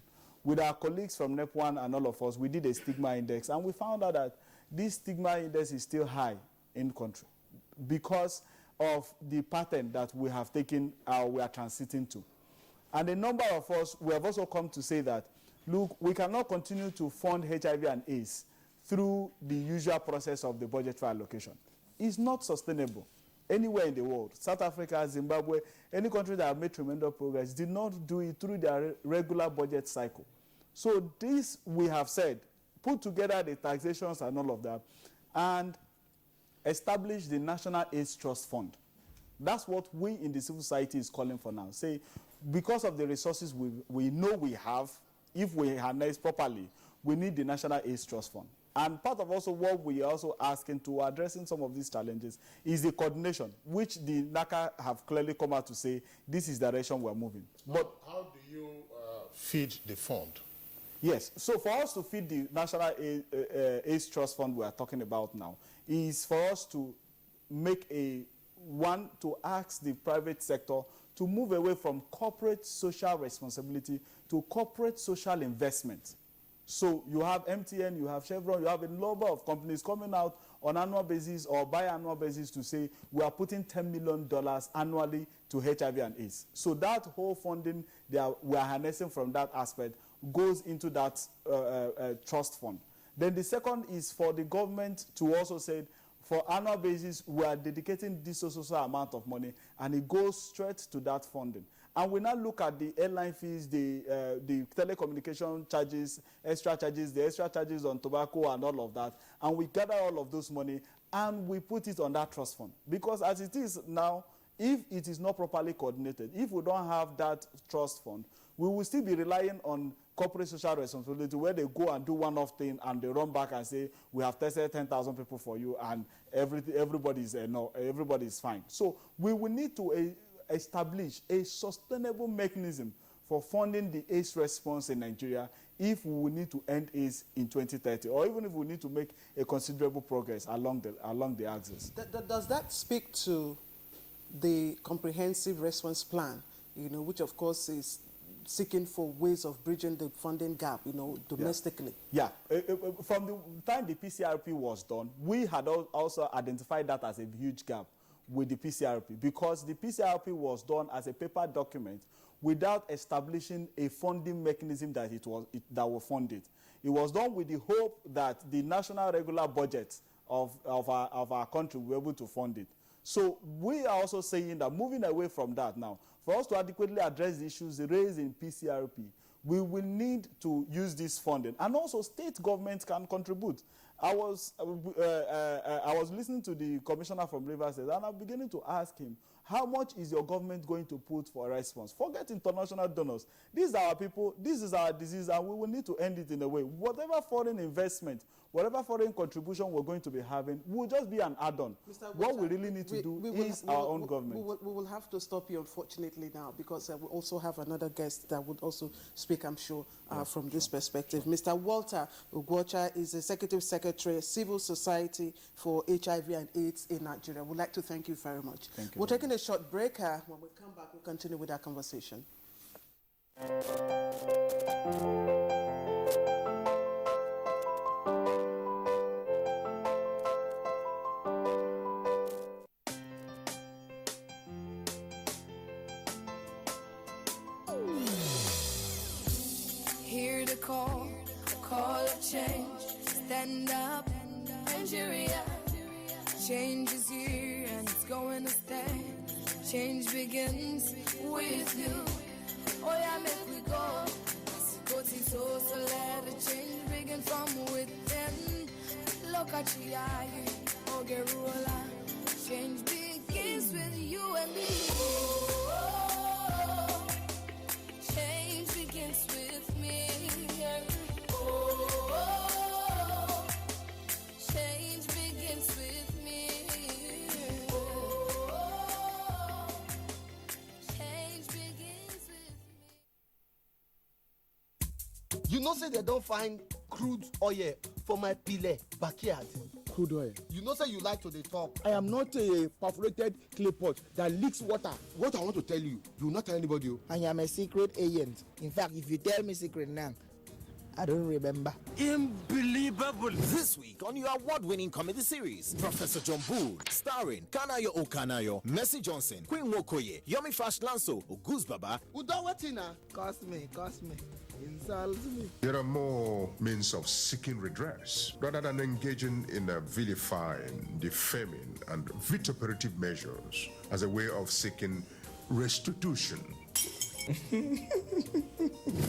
With our colleagues from NEP1 and all of us, we did a stigma index, and we found out that this stigma index is still high in the country because of the pattern that we have taken, we are transiting to. And a number of us, we have also come to say that, look, we cannot continue to fund HIV and AIDS through the usual process of the budgetary allocation. It's not sustainable anywhere in the world. South Africa, Zimbabwe, any country that have made tremendous progress did not do it through their regular budget cycle. So this, we have said, put together the taxations and all of that, and establish the National AIDS Trust Fund. That's what we in the civil society is calling for now. Say, because of the resources we know we have, if we harness properly, we need the National AIDS Trust Fund. And part of also what we are also asking to addressing some of these challenges is the coordination, which the NACA have clearly come out to say this is the direction we're moving. But how do you feed the fund? Yes, so for us to feed the National AIDS Trust Fund we are talking about now is for us to make to ask the private sector to move away from corporate social responsibility to corporate social investment. So you have MTN, you have Chevron, you have a number of companies coming out on annual basis or biannual basis to say we are putting $10 million annually to HIV and AIDS. So that whole funding we are harnessing from that aspect goes into that trust fund. Then the second is for the government to also say, for annual basis, we are dedicating this social amount of money, and it goes straight to that funding. And we now look at the airline fees, the telecommunication charges, the extra charges on tobacco and all of that, and we gather all of those money and we put it on that trust fund. Because as it is now, if it is not properly coordinated, if we don't have that trust fund, we will still be relying on corporate social responsibility, where they go and do one-off thing and they run back and say, we have tested 10,000 people for you and everybody is fine. So we will need to establish a sustainable mechanism for funding the AIDS response in Nigeria if we will need to end AIDS in 2030, or even if we need to make a considerable progress along the axis. Does that speak to the comprehensive response plan, which of course is seeking for ways of bridging the funding gap, domestically? Yeah. From the time the PCRP was done, we had also identified that as a huge gap with the PCRP, because the PCRP was done as a paper document without establishing a funding mechanism that will fund it. It was done with the hope that the national regular budget of our country will be able to fund it. So we are also saying that moving away from that now, for us to adequately address the issues raised in PCRP, we will need to use this funding. And also state governments can contribute. I was listening to the commissioner from Rivers State, and I'm beginning to ask him, how much is your government going to put for a response? Forget international donors. These are our people, this is our disease, and we will need to end it in a way. Whatever foreign investment, whatever foreign contribution we're going to be having will just be an add-on. What we really need to do is our own government. We will have to stop you, unfortunately, now, because we also have another guest that would also speak, I'm sure, from this perspective. Mr. Walter Ugwocha is Executive Secretary, Civil Society for HIV and AIDS in Nigeria. We'd like to thank you very much. Thank you. We're taking a short break. When we come back, we'll continue with our conversation. Hear the call of change. Stand up, Nigeria. Change is here and it's going to stay. Change begins with you. Oh yeah, make we go. Go so let the change begin from within. Look at you, oh Gerula. Change begins with you and me. Oh, change begins with me. Oh, change begins with me. Oh, change begins with me. You know, say they don't find crude oil for my pile backyard. Crude oil. You know, say you like to dey talk. I am not a perforated clay pot that leaks water. What I want to tell you, you will not tell anybody. I am a secret agent. In fact, if you tell me secret now, I don't remember. Unbelievable! This week on your award-winning comedy series, Professor John Bull, starring Kanayo Okanayo, Mercy Johnson, Queen Wokoye, Yomi Fash Lanso, Goose Baba. Udawatina. Cost me. Insult me. There are more means of seeking redress rather than engaging in vilifying, defaming, and vituperative measures as a way of seeking restitution.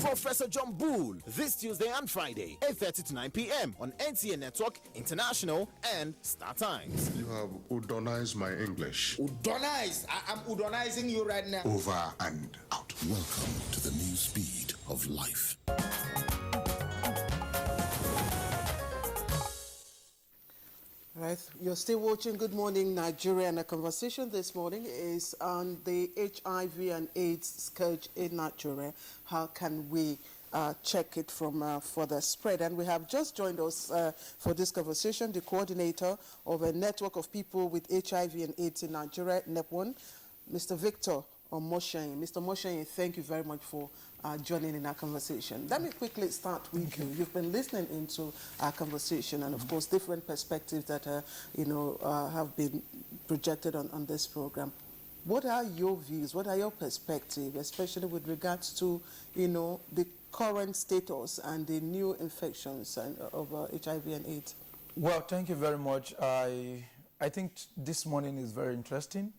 Professor John Bull, this Tuesday and Friday, 8:30 to 9 p.m. on NTA Network, International, and Star Times. You have udonized my English. Udonized? I'm udonizing you right now. Over and out. Welcome to the new speed of life. Right, you're still watching Good Morning Nigeria, and the conversation this morning is on the HIV and AIDS scourge in Nigeria. How can we check it from further spread? And we have just joined us for this conversation the coordinator of a network of people with HIV and AIDS in Nigeria, NEP1, Mr. Victor Omoshayin. Mr. Omoshayin, thank you very much for joining in our conversation. Let me quickly start with you. You've been listening into our conversation, and of course different perspectives that have been projected on this program. What are your views? What are your perspectives, especially with regards to the current status and the new infections of HIV and AIDS? Well, thank you very much. I think this morning is very interesting.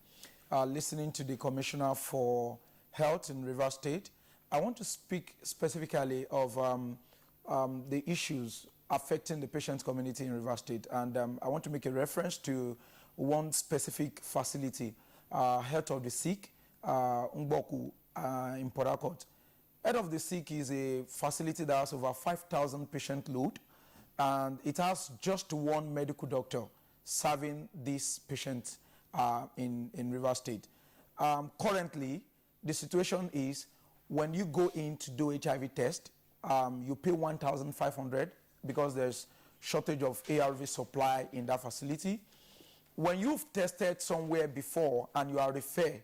Listening to the Commissioner for Health in Rivers State, I want to speak specifically of the issues affecting the patient community in Rivers State, and I want to make a reference to one specific facility, Health of the Sick, Ngboku in Port Harcourt. Health of the Sick is a facility that has over 5,000 patient load, and it has just one medical doctor serving these patients in Rivers State. Currently, the situation is when you go in to do HIV test, you pay 1,500 because there's shortage of ARV supply in that facility. When you've tested somewhere before and you are referred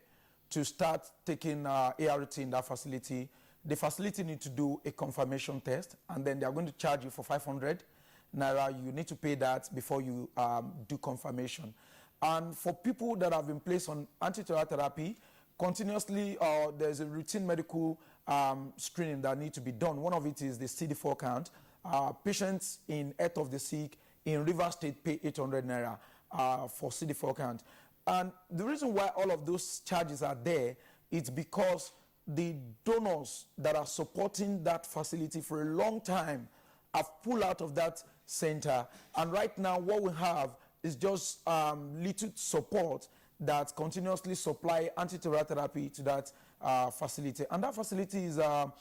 to start taking ART in that facility, the facility needs to do a confirmation test, and then they are going to charge you for 500 naira. You need to pay that before you do confirmation. And for people that have been placed on antiretroviral therapy, continuously there's a routine medical screening that needs to be done. One of it is the CD4 count. Patients in Earth of the Sick in Rivers State pay 800 naira for CD4 count. And the reason why all of those charges are there is because the donors that are supporting that facility for a long time have pulled out of that center. And right now what we have is just little support that continuously supply antiretroviral therapy to that facility. And that facility is a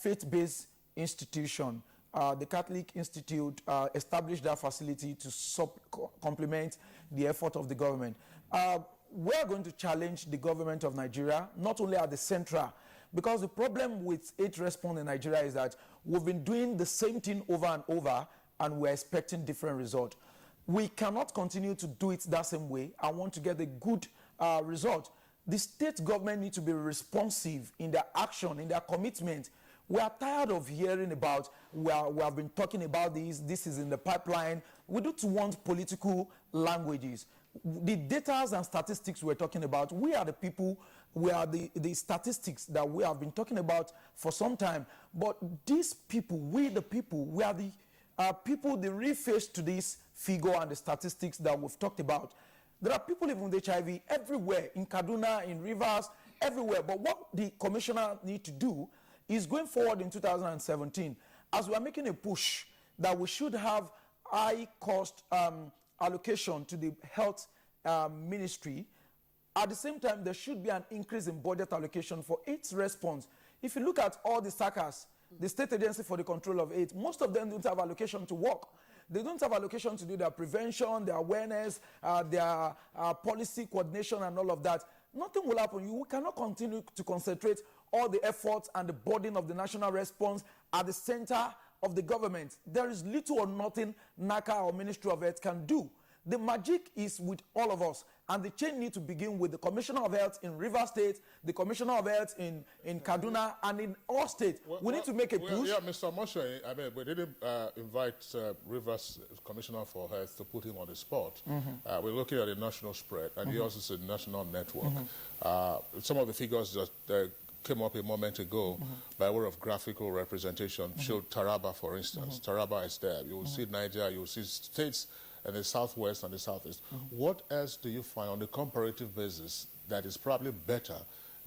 faith-based institution. The Catholic Institute established that facility to complement the effort of the government. We're going to challenge the government of Nigeria, not only at the central, because the problem with AIDS response in Nigeria is that we've been doing the same thing over and over, and we're expecting different results. We cannot continue to do it that same way. I want to get a good result. The state government needs to be responsive in their action, in their commitment. We are tired of hearing about, we have been talking about this is in the pipeline. We don't want political languages. The data and statistics we're talking about, we are the people, we are the statistics that we have been talking about for some time. But these people, we the people, we are the people, the real face to this figure and the statistics that we've talked about. There are people living with HIV everywhere, in Kaduna, in Rivers, everywhere. But what the commissioner needs to do is going forward in 2017, as we are making a push that we should have high cost allocation to the health ministry. At the same time, there should be an increase in budget allocation for AIDS response. If you look at all the SACAs, the State Agency for the Control of AIDS, most of them don't have allocation to work. They don't have allocation to do their prevention, their awareness, their policy coordination and all of that. Nothing will happen. We cannot continue to concentrate all the efforts and the burden of the national response at the center of the government. There is little or nothing NACA or Ministry of Health can do. The magic is with all of us, and the change needs to begin with the Commissioner of Health in Rivers State, the Commissioner of Health in Kaduna, and in all states. We need to make a push. Yeah, Mr. Moshe, I mean, we didn't invite Rivers Commissioner for Health to put him on the spot. We're looking at a national spread, and he also said national network. Some of the figures that came up a moment ago by way of graphical representation showed Taraba, for instance. Taraba is there. You will see Nigeria, you will see states in the southwest and the southeast. What else do you find on a comparative basis that is probably better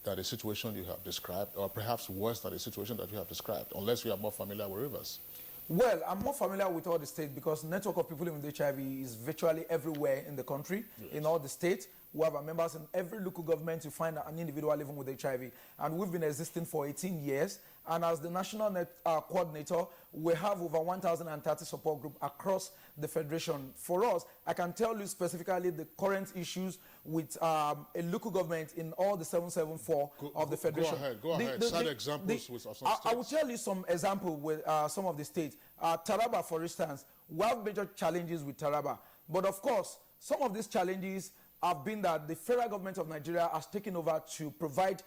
than the situation you have described, or perhaps worse than the situation that you have described, unless you are more familiar with Rivers? Well, I'm more familiar with all the states because the network of people living with HIV is virtually everywhere in the country, in all the states. We have our members in every local government to find an individual living with HIV. And we've been existing for 18 years. And as the national coordinator, we have over 1,030 support groups across the federation. For us, I can tell you specifically the current issues with a local government in all the 774 of the federation. Go ahead. Cite examples with some states. I will tell you some examples with some of the states. Taraba, for instance, we have major challenges with Taraba. But of course, some of these challenges have been that the federal government of Nigeria has taken over to provide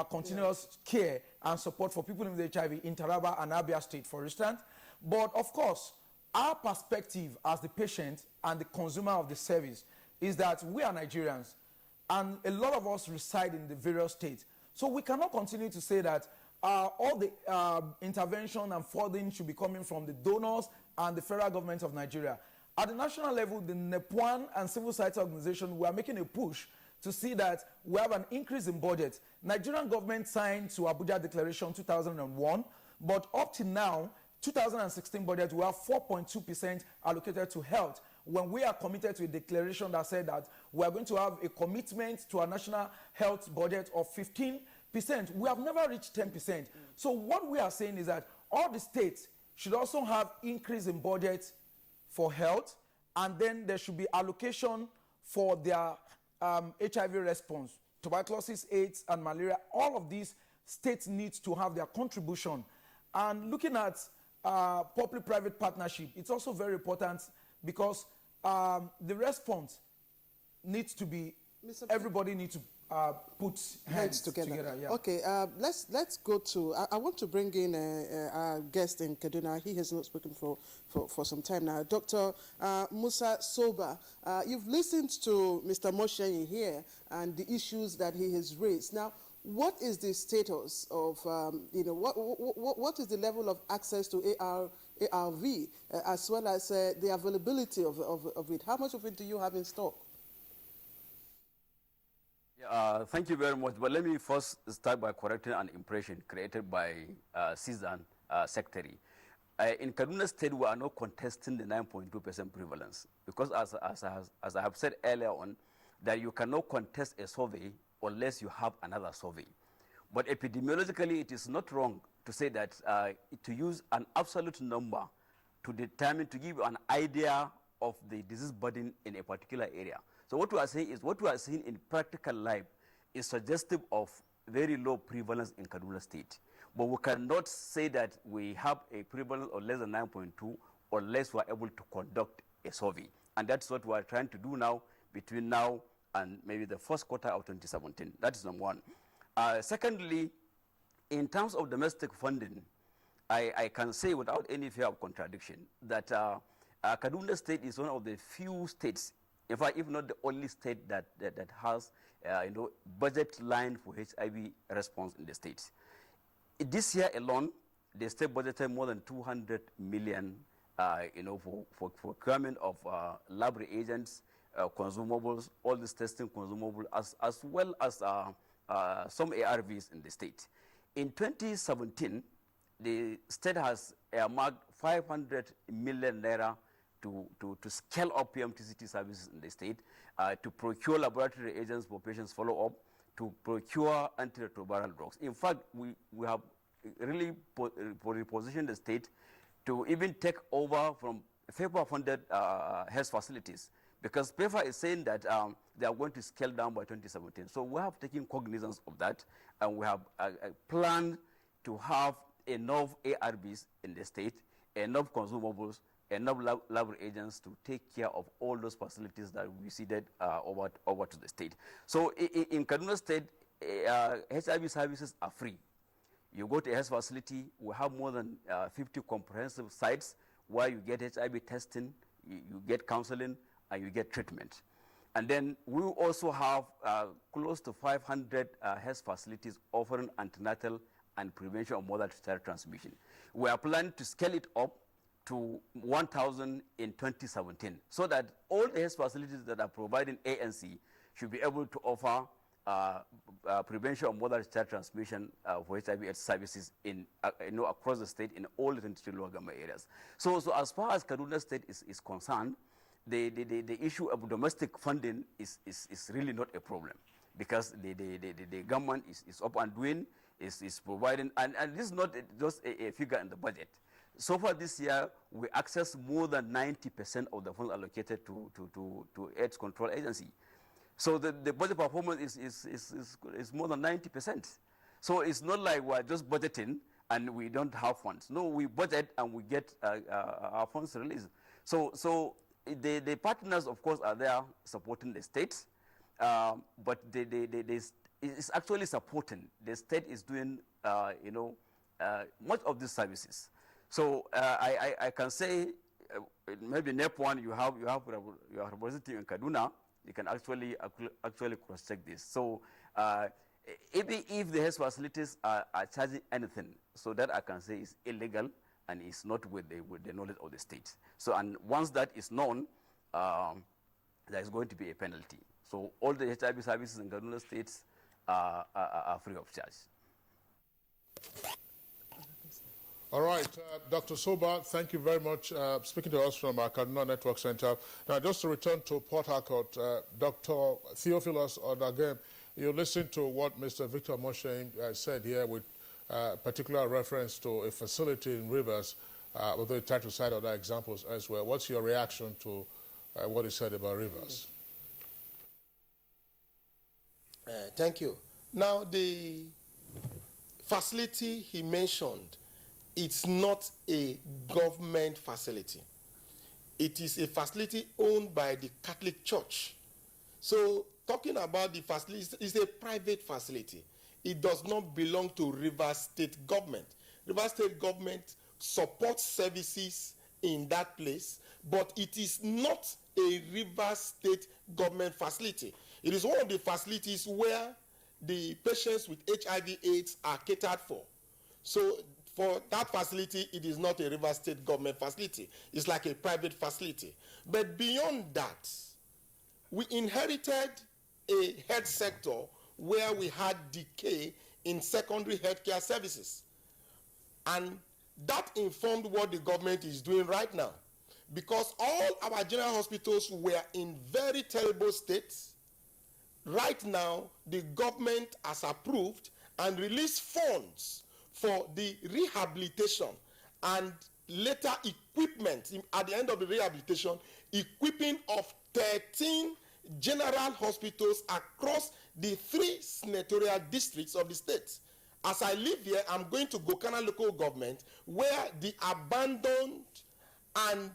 continuous care and support for people with HIV in Taraba and Abia State, for instance. But of course, our perspective as the patient and the consumer of the service is that we are Nigerians, and a lot of us reside in the various states. So we cannot continue to say that all the intervention and funding should be coming from the donors and the federal government of Nigeria. At the national level, the NEPWAN and civil society organization, we are making a push to see that we have an increase in budget. Nigerian government signed to Abuja Declaration 2001, but up to now, 2016 budget, we have 4.2% allocated to health, when we are committed to a declaration that said that we are going to have a commitment to a national health budget of 15%. We have never reached 10%. So what we are saying is that all the states should also have increase in budget for health, and then there should be allocation for their HIV response. tuberculosis, AIDS, and malaria. All of these states need to have their contribution. And looking at public-private partnership, it's also very important because the response needs to be, everybody needs to put hands together. Yeah. Okay, let's go to, I want to bring in our guest in Kaduna. He has not spoken for some time now. Dr. Musa Soba, you've listened to Mr. Moshenyi here and the issues that he has raised. Now, what is the status of, what is the level of access to ARV, as well as the availability of it? How much of it do you have in stock? Thank you very much. But let me first start by correcting an impression created by Season Secretary. In Kaduna State, we are not contesting the 9.2% prevalence because, as I have said earlier on, that you cannot contest a survey unless you have another survey. But epidemiologically, it is not wrong to say that to use an absolute number to determine, to give you an idea of the disease burden in a particular area. So what we are saying is, what we are seeing in practical life is suggestive of very low prevalence in Kaduna State. But we cannot say that we have a prevalence of less than 9.2 unless we are able to conduct a survey. And that's what we are trying to do now, between now and maybe the first quarter of 2017. That is number one. Secondly, in terms of domestic funding, I can say without any fear of contradiction that Kaduna State is one of the few states, in fact, if not the only state that has budget line for HIV response in the state. This year alone, the state budgeted more than 200 million, for procurement of lab reagents, consumables, all these testing consumables, as well as some ARVs in the state. In 2017, the state has earmarked 500 million naira to scale up PMTCT services in the state, to procure laboratory agents for patients follow-up, to procure antiretroviral drugs. In fact, we have really repositioned the state to even take over from FEPA-funded health facilities, because PEPFAR is saying that they are going to scale down by 2017. So we have taken cognizance of that, and we have planned to have enough ARVs in the state, enough consumables, enough lab agents to take care of all those facilities that we seeded over to the state. So in Kaduna State, HIV services are free. You go to a health facility, we have more than 50 comprehensive sites where you get HIV testing, you get counseling, and you get treatment. And then we also have close to 500 health facilities offering antenatal and prevention of mother-to-child transmission. We are planning to scale it up to 1,000 in 2017, so that all the health facilities that are providing ANC should be able to offer prevention of mother-to-child transmission for HIV/AIDS services across the state in all the 22 lower Gama areas. So as far as Kaduna State is concerned, the issue of domestic funding is really not a problem, because the government is up and doing, is providing, and this is not just a figure in the budget. So far this year, we accessed more than 90% of the funds allocated to AIDS Control Agency. So the budget performance is more than 90%. So it's not like we're just budgeting and we don't have funds. No, we budget and we get our funds released. So the partners, of course, are there supporting the state, but it's actually supporting. The state is doing, much of these services. So I can say, maybe NEP1, you have your representative in Kaduna, you can actually cross-check this. So even if the health facilities are charging anything, so that I can say is illegal and is not with the knowledge of the state. So, and once that is known, there is going to be a penalty. So all the HIV services in Kaduna states are free of charge. All right, Dr. Soba, thank you very much. Speaking to us from our Kaduna Network Center. Now, just to return to Port Harcourt, Dr. Theophilus Odagem, you listened to what Mr. Victor Moshenyi said here with particular reference to a facility in Rivers, although you tried to cite other examples elsewhere. What's your reaction to what he said about Rivers? Thank you. Now, the facility he mentioned, it's not a government facility. It is a facility owned by the Catholic Church. So, talking about the facility, it's a private facility. It does not belong to Rivers State government. Rivers State government supports services in that place, but it is not a Rivers State government facility. It is one of the facilities where the patients with HIV/AIDS are catered for. So for that facility, it is not a Rivers State government facility. It's like a private facility. But beyond that, we inherited a health sector where we had decay in secondary healthcare services. And that informed what the government is doing right now. Because all our general hospitals were in very terrible states. Right now, the government has approved and released funds for the rehabilitation and later equipment at the end of the rehabilitation, equipping of 13 general hospitals across the 3 senatorial districts of the state. As I live here, I'm going to Gokana local government, where the abandoned and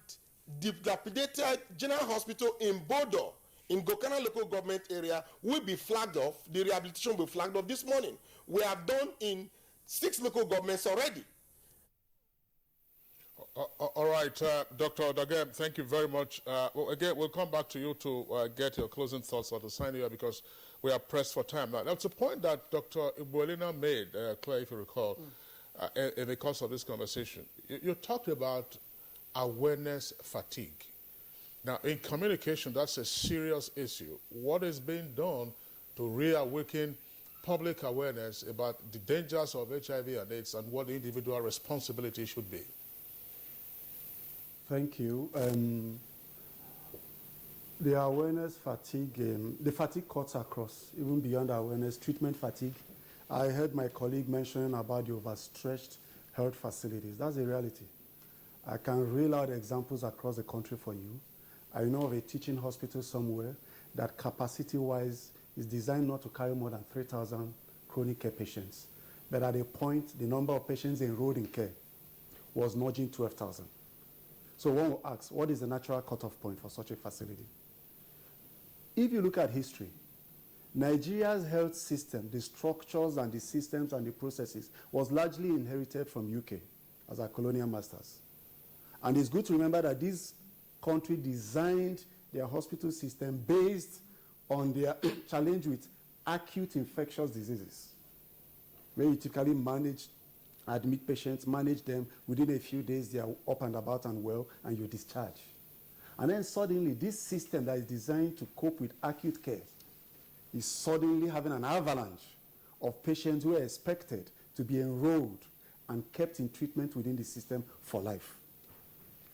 dilapidated general hospital in Bodo, in Gokana local government area, will be flagged off. The rehabilitation will be flagged off this morning. We have done in 6 local governments already. All right, Dr. Odagem, thank you very much. Well, again, we'll come back to you to get your closing thoughts on the sign here because we are pressed for time now. That's a point that Dr. Ibuelina made, Claire, if you recall, in the course of this conversation. You talked about awareness fatigue. Now, in communication, that's a serious issue. What is being done to reawaken public awareness about the dangers of HIV and AIDS and what the individual responsibility should be? Thank you. The awareness fatigue, the fatigue cuts across, even beyond awareness, treatment fatigue. I heard my colleague mentioning about the overstretched health facilities. That's a reality. I can reel out examples across the country for you. I know of a teaching hospital somewhere that capacity-wise is designed not to carry more than 3,000 chronic care patients. But at a point, the number of patients enrolled in care was nudging 12,000. So one will ask, what is the natural cutoff point for such a facility? If you look at history, Nigeria's health system, the structures and the systems and the processes, was largely inherited from UK as our colonial masters. And it's good to remember that this country designed their hospital system based on their challenge with acute infectious diseases, where you typically admit patients, manage them, within a few days they are up and about and well, and you discharge. And then suddenly, this system that is designed to cope with acute care is suddenly having an avalanche of patients who are expected to be enrolled and kept in treatment within the system for life.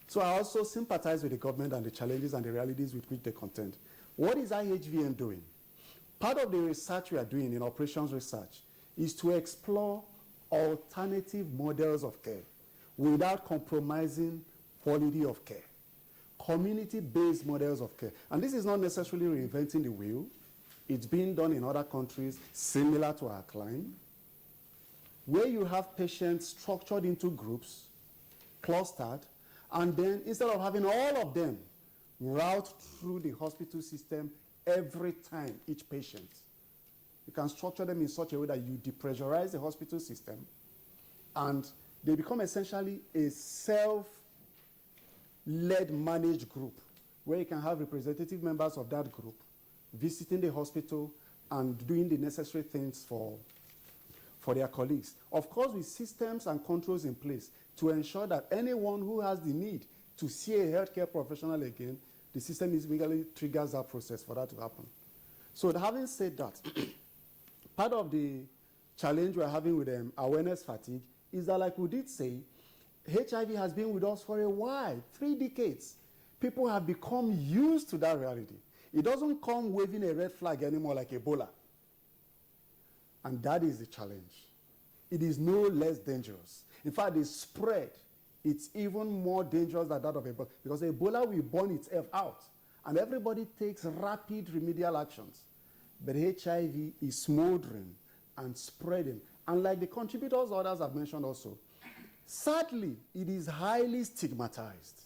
So I also sympathize with the government and the challenges and the realities with which they contend. What is IHVN doing? Part of the research we are doing in operations research is to explore alternative models of care without compromising quality of care. Community-based models of care. And this is not necessarily reinventing the wheel. It's being done in other countries similar to our client, where you have patients structured into groups, clustered, and then instead of having all of them route through the hospital system every time each patient, you can structure them in such a way that you depressurize the hospital system and they become essentially a self-led managed group where you can have representative members of that group visiting the hospital and doing the necessary things for their colleagues. Of course, with systems and controls in place to ensure that anyone who has the need to see a healthcare professional again, the system immediately triggers that process for that to happen. So having said that, part of the challenge we're having with awareness fatigue is that, like we did say, HIV has been with us for a while, 3 decades. People have become used to that reality. It doesn't come waving a red flag anymore like Ebola. And that is the challenge. It is no less dangerous. In fact, the spread, it's even more dangerous than that of Ebola, because Ebola will burn itself out, and everybody takes rapid remedial actions. but HIV is smoldering and spreading. And like the contributors others have mentioned also, sadly, it is highly stigmatized.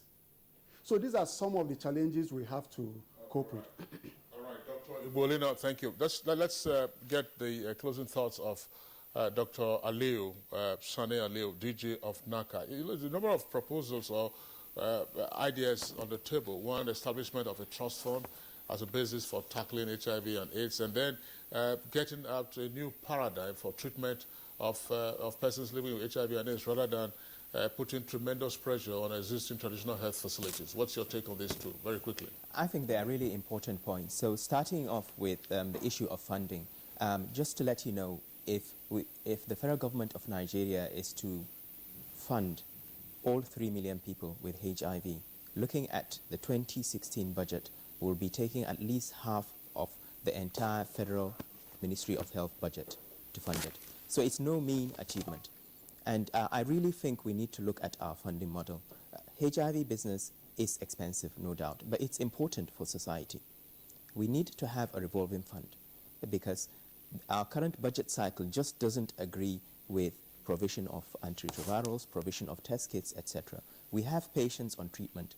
So these are some of the challenges we have to cope with. All right, Dr. Ibolina, thank you. Let's get the closing thoughts of Dr. Aliu, Sani Aliu, DG of NACA. The number of proposals or ideas on the table. One, establishment of a trust fund as a basis for tackling HIV and AIDS, and then getting out a new paradigm for treatment of persons living with HIV and AIDS, rather than putting tremendous pressure on existing traditional health facilities. What's your take on these two, very quickly? I think they are really important points. So starting off with the issue of funding, just to let you know, if the federal government of Nigeria is to fund all 3 million people with HIV, looking at the 2016 budget, we'll be taking at least half of the entire federal Ministry of Health budget to fund it. So it's no mean achievement. And I really think we need to look at our funding model. HIV business is expensive, no doubt, but it's important for society. We need to have a revolving fund because our current budget cycle just doesn't agree with provision of antiretrovirals, provision of test kits, etc. We have patients on treatment.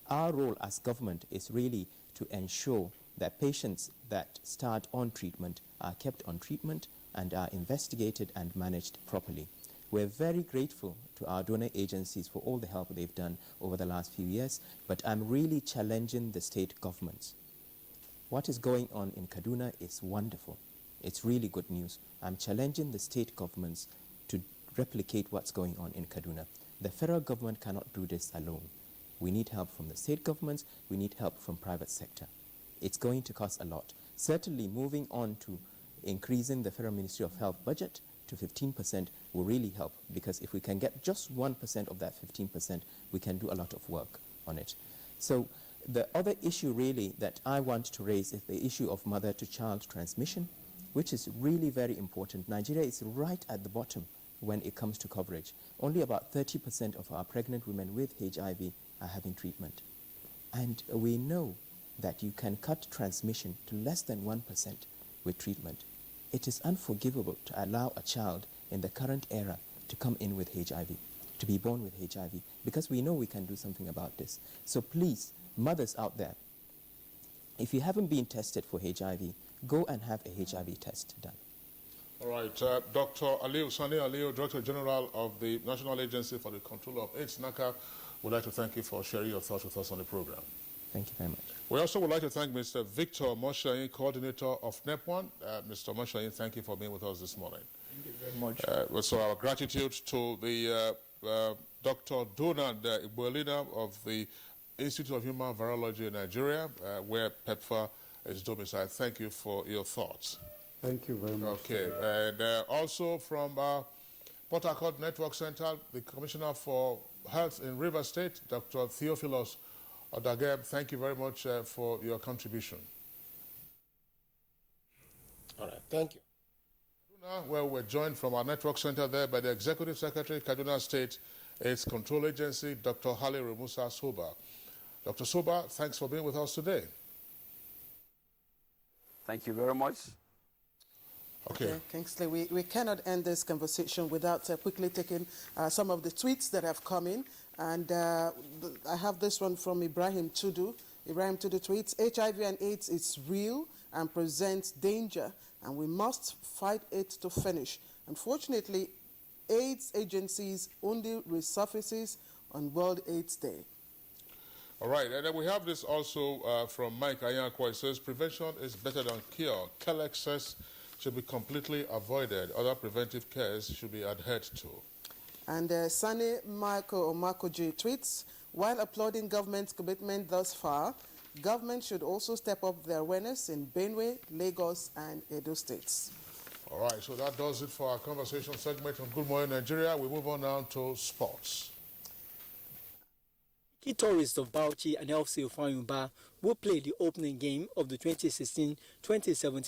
Our role as government is really to ensure that patients that start on treatment are kept on treatment and are investigated and managed properly. We're very grateful to our donor agencies for all the help they've done over the last few years, but I'm really challenging the state governments. What is going on in Kaduna is wonderful. It's really good news. I'm challenging the state governments to replicate what's going on in Kaduna. The federal government cannot do this alone. We need help from the state governments. We need help from private sector. It's going to cost a lot. Certainly moving on to increasing the Federal Ministry of Health budget to 15% will really help, because if we can get just 1% of that 15%, we can do a lot of work on it. So the other issue really that I want to raise is the issue of mother-to-child transmission, which is really very important. Nigeria is right at the bottom when it comes to coverage. Only about 30% of our pregnant women with HIV are having treatment. And we know that you can cut transmission to less than 1% with treatment. It is unforgivable to allow a child in the current era to come in with HIV, to be born with HIV, because we know we can do something about this. So please, mothers out there, if you haven't been tested for HIV, go and have a HIV test done. All right, Dr. Aliu, Sani Aliu, Director General of the National Agency for the Control of AIDS, NACA, would like to thank you for sharing your thoughts with us on the program. Thank you very much. We also would like to thank Mr. Victor Moshain, Coordinator of NEP1. Mr. Moshain, thank you for being with us this morning. Thank you very much. So our gratitude to the Dr. Donald Ibolina of the Institute of Human Virology in Nigeria, where PEPFAR is domiciled. Thank you for your thoughts. Thank you very much. Okay, and also from Port Harcourt Network Center, the Commissioner for Health in Rivers State, Dr. Theophilus Odageb, thank you very much for your contribution. All right, thank you. Kaduna, where we're joined from our network center there by the Executive Secretary, Kaduna State AIDS Control Agency, Dr. Hale Musa Soba. Dr. Soba, thanks for being with us today. Thank you very much. Okay. Kingsley, we cannot end this conversation without quickly taking some of the tweets that have come in. And I have this one from Ibrahim Tudu. Ibrahim Tudu tweets, HIV and AIDS is real and presents danger, and we must fight it to finish. Unfortunately, AIDS agencies only resurfaces on World AIDS Day. All right, and then we have this also from Mike Ayankwa. It says, prevention is better than cure. Care excess should be completely avoided. Other preventive cares should be adhered to. And Sani Marco G tweets, while applauding government's commitment thus far, government should also step up their awareness in Benue, Lagos, and Edo states. All right, so that does it for our conversation segment on Good Morning Nigeria. We move on now to sports. Key tourists of Bauchi and FC Fayumba will play the opening game of the 2016-2017